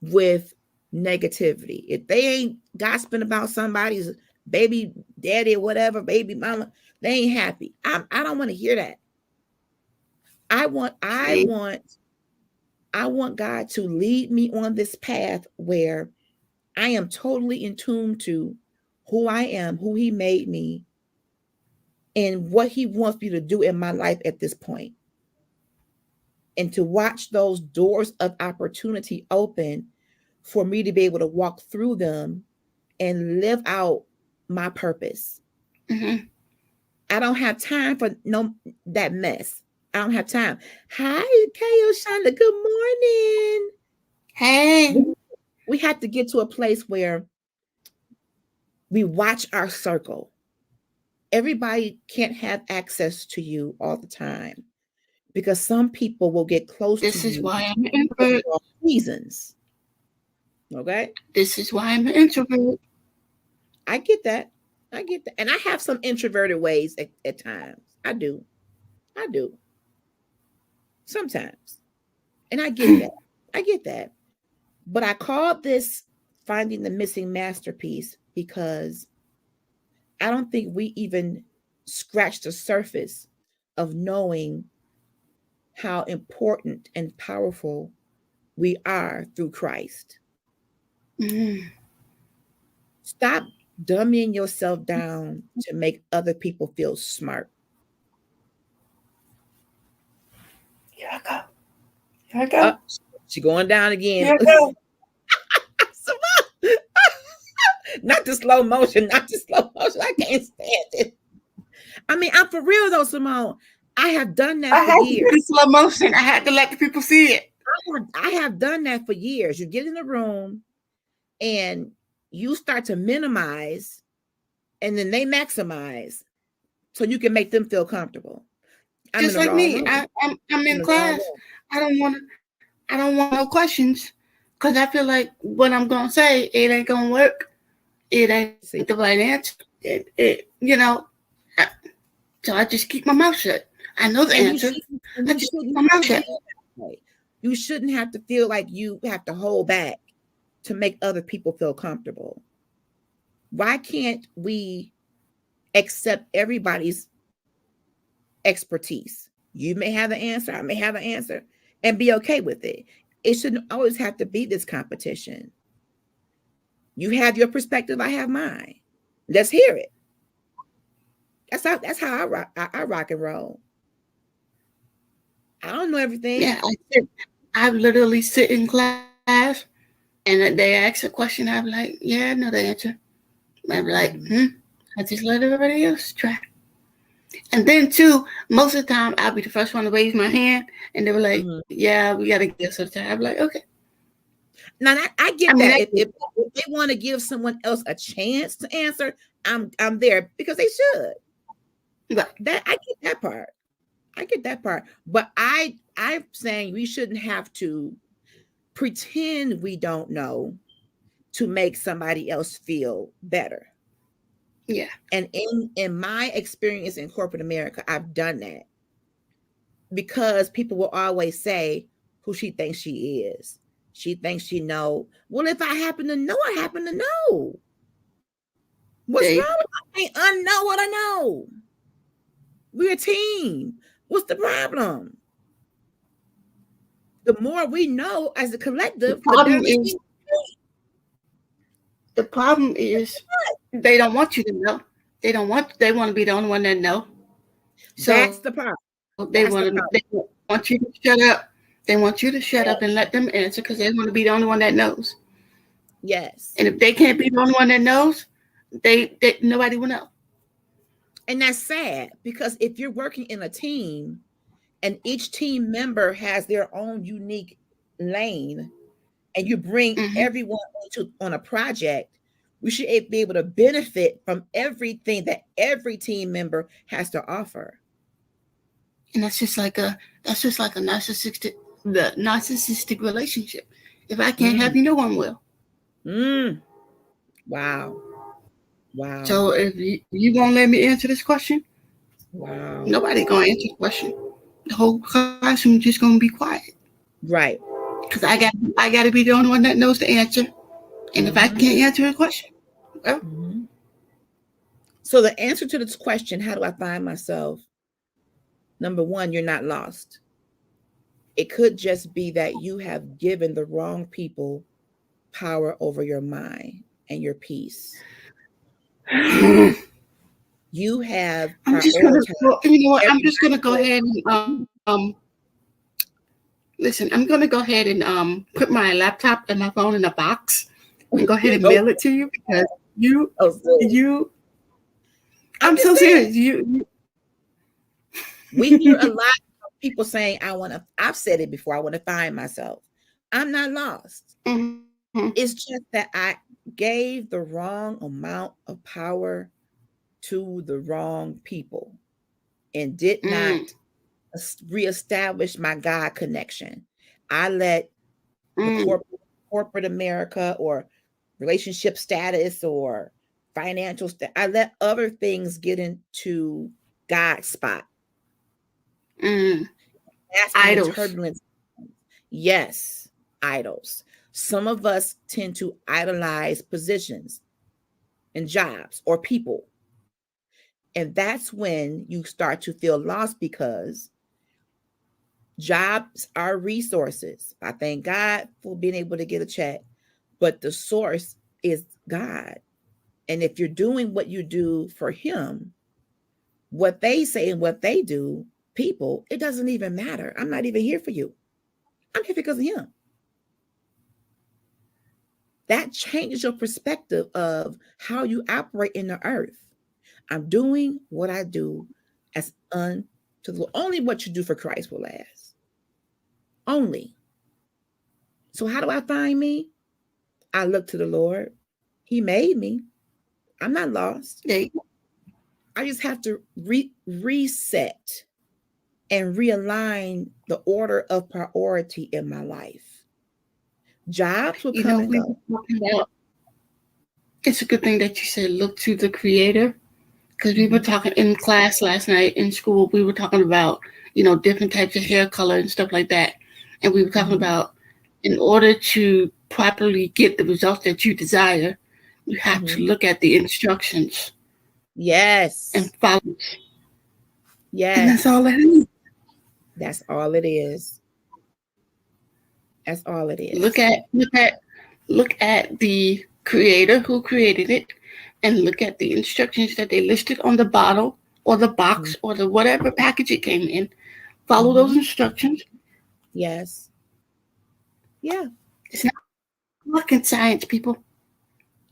with negativity. If they ain't gossiping about somebody's baby daddy or whatever, baby mama, they ain't happy. I don't want to hear that. I want see, God to lead me on this path where I am totally in tune to who I am, who He made me, and what He wants me to do in my life at this point. And to watch those doors of opportunity open for me to be able to walk through them and live out my purpose. mm-hmm. I don't have time for that mess. I don't have time. Hi, Kayo Shonda. Good morning. Hey, We have to get to a place where we watch our circle. Everybody can't have access to you all the time because some people will get close to this is you why I'm an for the introvert. wrong reasons. Okay? This is why I'm an introvert. I get that. I get that. And I have some introverted ways at times. I do. I do. Sometimes. And I get that. I get that. But I called this finding the missing masterpiece because I don't think we even scratched the surface of knowing how important and powerful we are through Christ. Mm. Stop dumbing yourself down to make other people feel smart. Here I go. Here I go. She's going down again. Here I go. Not the slow motion, not the slow motion. I can't stand it. I mean, I'm for real though, Simone. I have done that I for had to years. do the slow motion. I had to let the people see it. I have done that for years. You get in the room and you start to minimize and then they maximize so you can make them feel comfortable. I'm in Just the like wrong me. room. I'm I'm in in the wrong class. room. I don't want no questions because I feel like what I'm gonna say it ain't gonna work. It ain't See, the right answer. You know. So I just keep my mouth shut. I know the and answer. I you just keep shouldn't my have mouth to shut. feel that way. You shouldn't have to feel like you have to hold back to make other people feel comfortable. Why can't we accept everybody's expertise? You may have the answer, I may have an answer, and be okay with it. It shouldn't always have to be this competition. You have your perspective, I have mine. Let's hear it. That's how I rock and roll. I don't know everything. Yeah, I literally sit in class and they ask a question. I'm like, yeah, I know the answer. I'm like, Mm-hmm. I just let everybody else try. And then too, most of the time I'll be the first one to raise my hand, and they were like, Mm-hmm. "Yeah, we gotta get us some time." I'm like, "Okay." Now I I get mean, that. If they want to give someone else a chance to answer, I'm there because they should. right, That I get that part. I get that part. But I'm saying we shouldn't have to pretend we don't know to make somebody else feel better. yeah, And in my experience in corporate America, I've done that because people will always say who she thinks she is. She thinks she know. Well, if I happen to know, I happen to know. What's they wrong with I unknow what I know? We're a team. What's the problem? The more we know as a the collective, the better problem the is team. the problem is they don't want you to know. They want to be the only one that know. So That's the problem. they want That's the to problem. they want you to shut up They want you to shut up and let them answer because they want to be the only one that knows. Yes. And if they can't be the only one that knows, they nobody will know. And that's sad because if you're working in a team and each team member has their own unique lane and you bring Mm-hmm. everyone on a project, we should be able to benefit from everything that every team member has to offer. And that's just like a narcissistic relationship. If I can't Mm, help you, no one will. mm, wow. Wow. So if you won't let me answer this question, Wow. nobody gonna answer the question. The whole classroom just gonna be quiet Right. because I got to be the only one that knows the answer. And if I Hmm. can't answer a question, well, Hmm. So the answer to this question, how do I find myself? Number one, you're not lost. It could just be that you have given the wrong people power over your mind and your peace. I'm You have just gonna. prioritized Well, you know what? I'm just gonna everybody go else. ahead and listen. I'm gonna go ahead and put my laptop and my phone in a box and go ahead and Oh, mail it to you because you oh, so you. I'm I'm just so saying. serious. You We hear a lot of people saying, I've said it before, I want to find myself. I'm not lost. mm-hmm. It's just that I gave the wrong amount of power to the wrong people and did mm, not reestablish my God connection. I let the mm, corporate America or relationship status or financial I let other things get into God's spot. mm. That's when the Idols. turbulence. Yes, idols. Some of us tend to idolize positions and jobs or people. And that's when you start to feel lost because jobs are resources. I thank God for being able to get a check, but the source is God. And if you're doing what you do for Him, what they say and what they do, people, it doesn't even matter. I'm not even here for you. I'm here because of Him. That changes your perspective of how you operate in the earth. I'm doing what I do as unto the Lord. Only what you do for Christ will last. Only. So how do I find me? I look to the Lord. He made me. I'm not lost. There you go. I just have to reset and realign the order of priority in my life. Jobs will You come know, and we were go. talking about. It's a good thing that you said look to the Creator because we were Mhm, talking in class last night in school. We were talking about different types of hair color and stuff like that, and we were talking mhm, about in order to properly get the results that you desire, you have to mhm. look at the instructions and Yes. follow. And that's Yes. all that is. That's all it is. That's all it Look is. at look at look at the creator who created it, and look at the instructions that they listed on the bottle or the Mhm, box or the whatever package it came in. Follow those mhm. instructions. Yes. Yeah, It's not rocket science, people.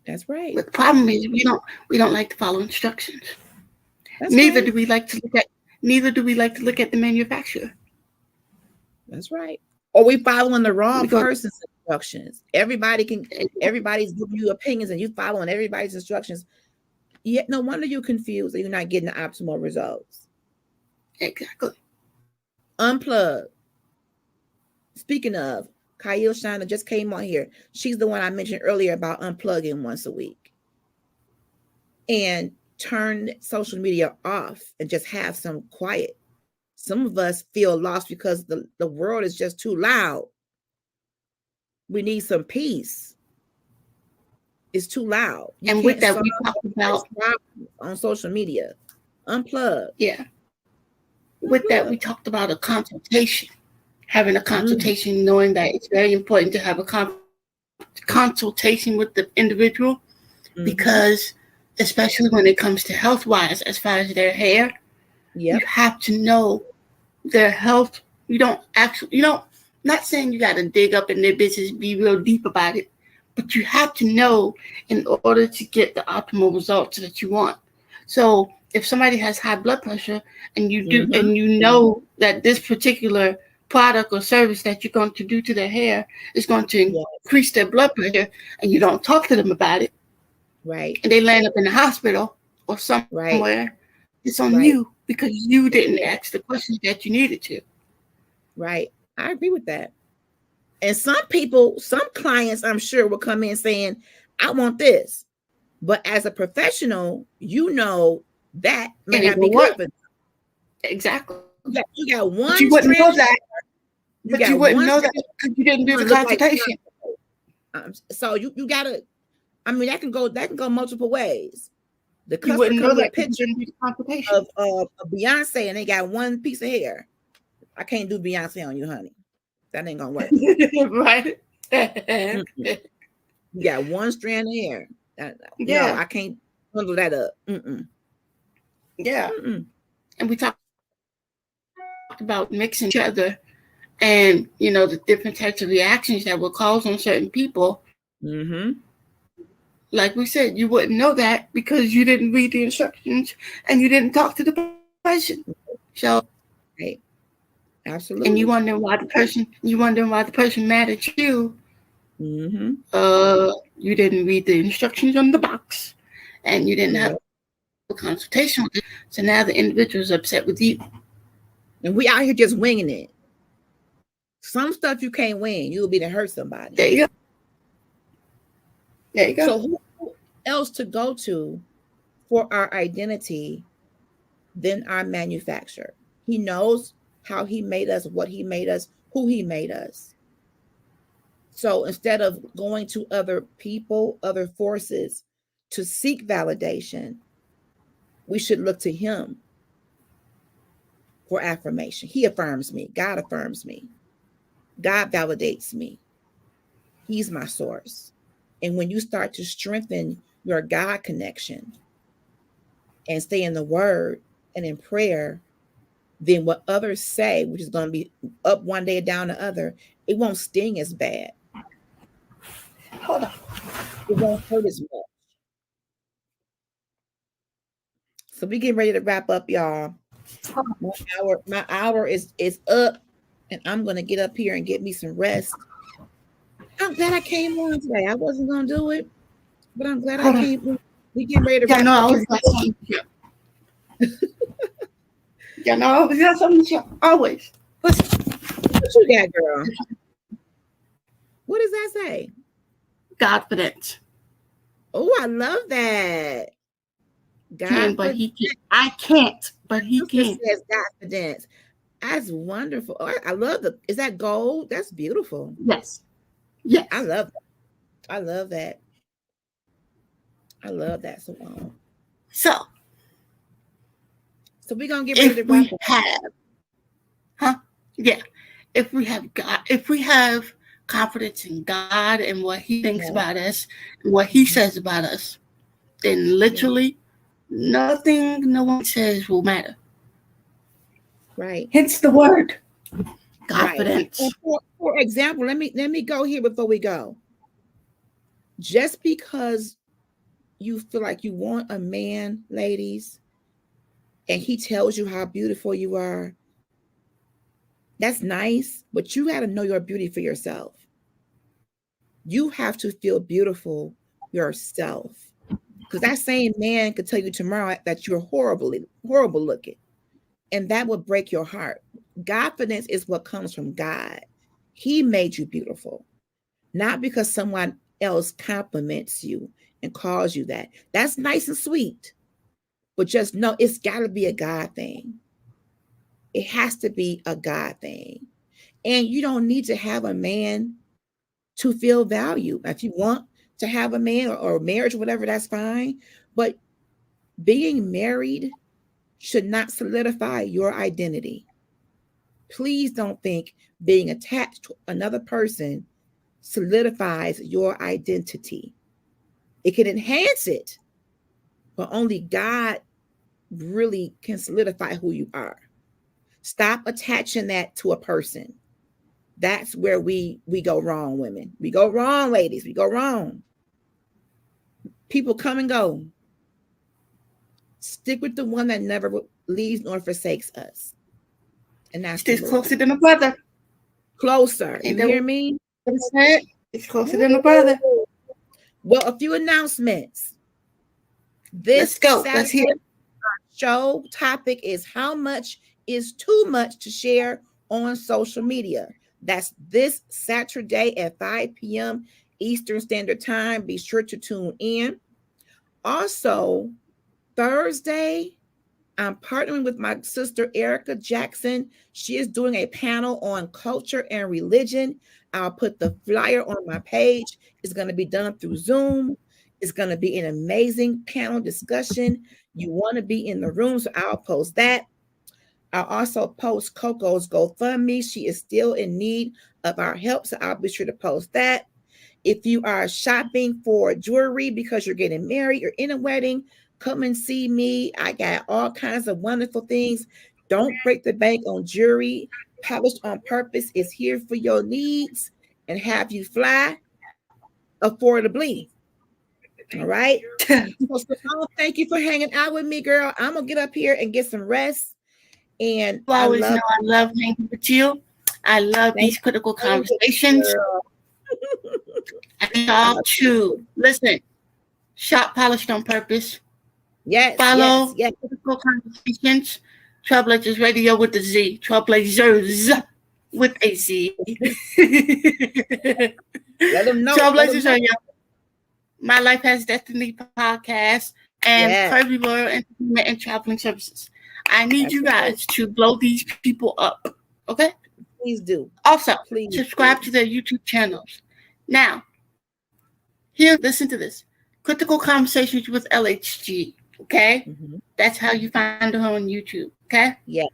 that's right. But the problem is we don't like to follow instructions. That's Neither right. do we like to look at neither do we like to look at the manufacturer. That's right. Or we following the wrong We go person's instructions. Everybody's giving you opinions and you following everybody's instructions. Yet no wonder you're confused and you're not getting the optimal results. exactly. Unplug. Speaking of, Kyle Shiner just came on here. She's the one I mentioned earlier about unplugging once a week and turn social media off and just have some quiet. Some of us feel lost because the world is just too loud. We need some peace. It's too loud. You And with can't that, solve we talked everybody's about problems on social media. Unplug. yeah. With that, we Unplug. talked about a consultation. Having a Mm, consultation, knowing that it's very important to have a consultation with the individual because, mm-hmm. especially when it comes to health wise, as far as their hair, you Yep. have to know their health. You don't. Not saying you got to dig up in their business, be real deep about it, but you have to know in order to get the optimal results that you want. So if somebody has high blood pressure and you do Mm-hmm. and you know that this particular product or service that you're going to do to their hair is going to Yes. increase their blood pressure, and you don't talk to them about it, Right. and they land up in the hospital or Right. somewhere, it's on Right. you because you It's didn't there. ask the questions that you needed to. Right. I agree with that. And some people, some clients, I'm sure, will come in saying, I want this. But as a professional, you know that may And it not be will good work. for them. Exactly. You got But you one wouldn't know strand, that. you But you got wouldn't one know that strand because you didn't do the gonna look like consultation. so you gotta, I mean, that can go multiple ways. The You customer wouldn't come know with a that because you picture didn't do the consultation. of Beyonce and they got one piece of hair. I can't do Beyonce on you, honey. That ain't gonna work. Right? Mm-mm. You got one strand of hair. No, Yeah, I can't bundle that up. Mm-mm. yeah. Mm-mm. And we talked about mixing each other and, the different types of reactions that will cause on certain people. Mm-hmm. Like we said, you wouldn't know that because you didn't read the instructions and you didn't talk to the person. So, Right. and Absolutely. you wondering why the person mad at you. Mm-hmm. You didn't read the instructions on the box, and you didn't have Yeah. a consultation with them. So now the individual is upset with you. And we out here just winging it. Some stuff you can't win. You'll be to hurt somebody. There you go. There you go. So who else to go to for our identity than our manufacturer? He knows how he made us, what he made us, who he made us. So instead of going to other people, other forces to seek validation, we should look to him for affirmation. He affirms me. God affirms me. God validates me. He's my source. And when you start to strengthen your God connection and stay in the word and in prayer, then what others say, which is going to be up one day, down the other, it won't sting as bad. Hold on. It won't hurt as much. So we getting ready to wrap up, y'all. My hour is up, and I'm gonna get up here and get me some rest. I'm glad I came on today. I wasn't gonna do it, but I'm glad I Hold on. came on. We getting ready to Y'all wrap know I up always here. got something to share. Y'all know I always got something to share. Always. Listen. What you got, girl? What does that say? Confidence. Oh, I love that. Can, but Godfidence. he can. I can't, but he This can. says Godfidence. That's wonderful. Oh, I love the. Is that gold? That's beautiful. Yes. Yes. I love that. I love that. I love that, Simone. So So we're gonna get ready if to wrap we up. have, huh? Yeah. If we have God, if we have confidence in God and what He thinks Yeah. about us, and what He Mhm. says about us, then Yeah. literally nothing no one says will matter. Right. Hence the word Right. And confidence. for example, let me go here before we go. Just because you feel like you want a man, ladies, and he tells you how beautiful you are, that's nice, but you got to know your beauty for yourself. You have to feel beautiful yourself. Because that same man could tell you tomorrow that you're horrible looking, and that would break your heart. Confidence is what comes from God. He made you beautiful, not because someone else compliments you and calls you that. That's nice and sweet, but just know it's got to be a God thing. It has to be a God thing. And you don't need to have a man to feel value. If you want to have a man or marriage, whatever, that's fine. But being married should not solidify your identity. Please don't think being attached to another person solidifies your identity. It can enhance it, but only God really can solidify who you are. Stop attaching that to a person. That's where we go wrong, women. We go wrong, ladies. We go wrong. People come and go. Stick with the one that never leaves nor forsakes us. And that's the Stays Lord. closer than a brother. Closer. Ain't You that hear me? what it said? It's closer than a brother. Well, a few announcements. Let's This go. Let's Saturday hear it. show topic is how much is too much to share on social media. That's this Saturday at 5 p.m. Eastern Standard Time. Be sure to tune in. Also, Thursday, I'm partnering with my sister Erica Jackson. She is doing a panel on culture and religion. I'll put the flyer on my page. It's going to be done through Zoom. It's going to be an amazing panel discussion. You want to be in the room, so I'll post that. I'll also post Coco's GoFundMe. She is still in need of our help, so I'll be sure to post that. If you are shopping for jewelry because you're getting married or in a wedding, come and see me. I got all kinds of wonderful things. Don't break the bank on jewelry. Polished on Purpose is here for your needs and have you fly affordably. All right. So, Simone, thank you for hanging out with me, girl. I'm going to get up here and get some rest. And You I always love know I love hanging with you. I love thank these critical you, conversations. girl. I need y'all to listen. Shop Polished on Purpose. Yes, Follow yes. Critical Conversations. Trailblazers Radio with a Z. Trailblazers with a Z. Let them know. Trailblazers Radio. My Life Has Destiny podcast and Yes, Kirby Royal Entertainment and Traveling Services. I need that's you right. guys to blow these people up. Okay? Please do. Also, Please subscribe do. to their YouTube channels. Now, here, listen to this. Critical Conversations with LHG. Okay? Mm-hmm. That's how you find her on YouTube. Okay? Yes,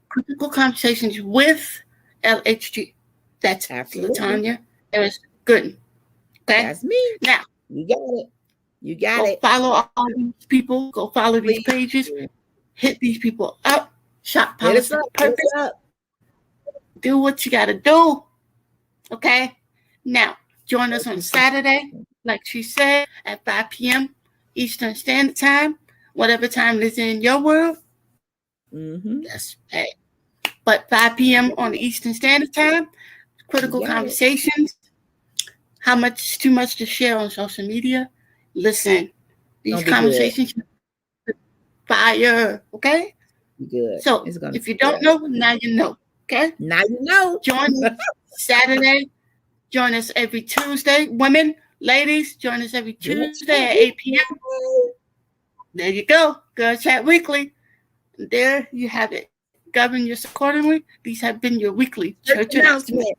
Critical Conversations with LHG. That's absolutely. Latanya. There's Gooden. Okay? That's me. Now, You got it. You got go it. follow all these people. Go follow these Please pages. do. Hit these people up. Shop Hit us Policy up. Hit Purpose. us up. Do what you got to do. Okay? Now, join us on Saturday, like she said, at 5 p.m. Eastern Standard Time. Whatever time it is in your world, Mm-hmm. that's hey. But 5 p.m. on the Eastern Standard Time, critical You got it. conversations. How much is too much to share on social media? Listen, these Gonna be conversations fire, okay? Be good. So It's gonna if you be don't good. know, now you know, okay? Now you know. Join us Saturday. Join us every Tuesday. Women, ladies, join us every Tuesday at 8 p.m. There you go. GirlChat Weekly. There you have it. Govern yourself accordingly. These have been your weekly church announcements.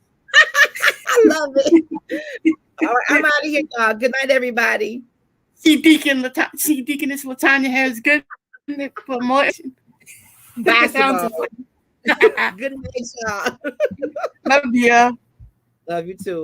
I love it. All right, I'm out of here, y'all. Good night, everybody. See Deaconess Latanya has good for more Basketball. Good night, y'all. Love you. Love you too.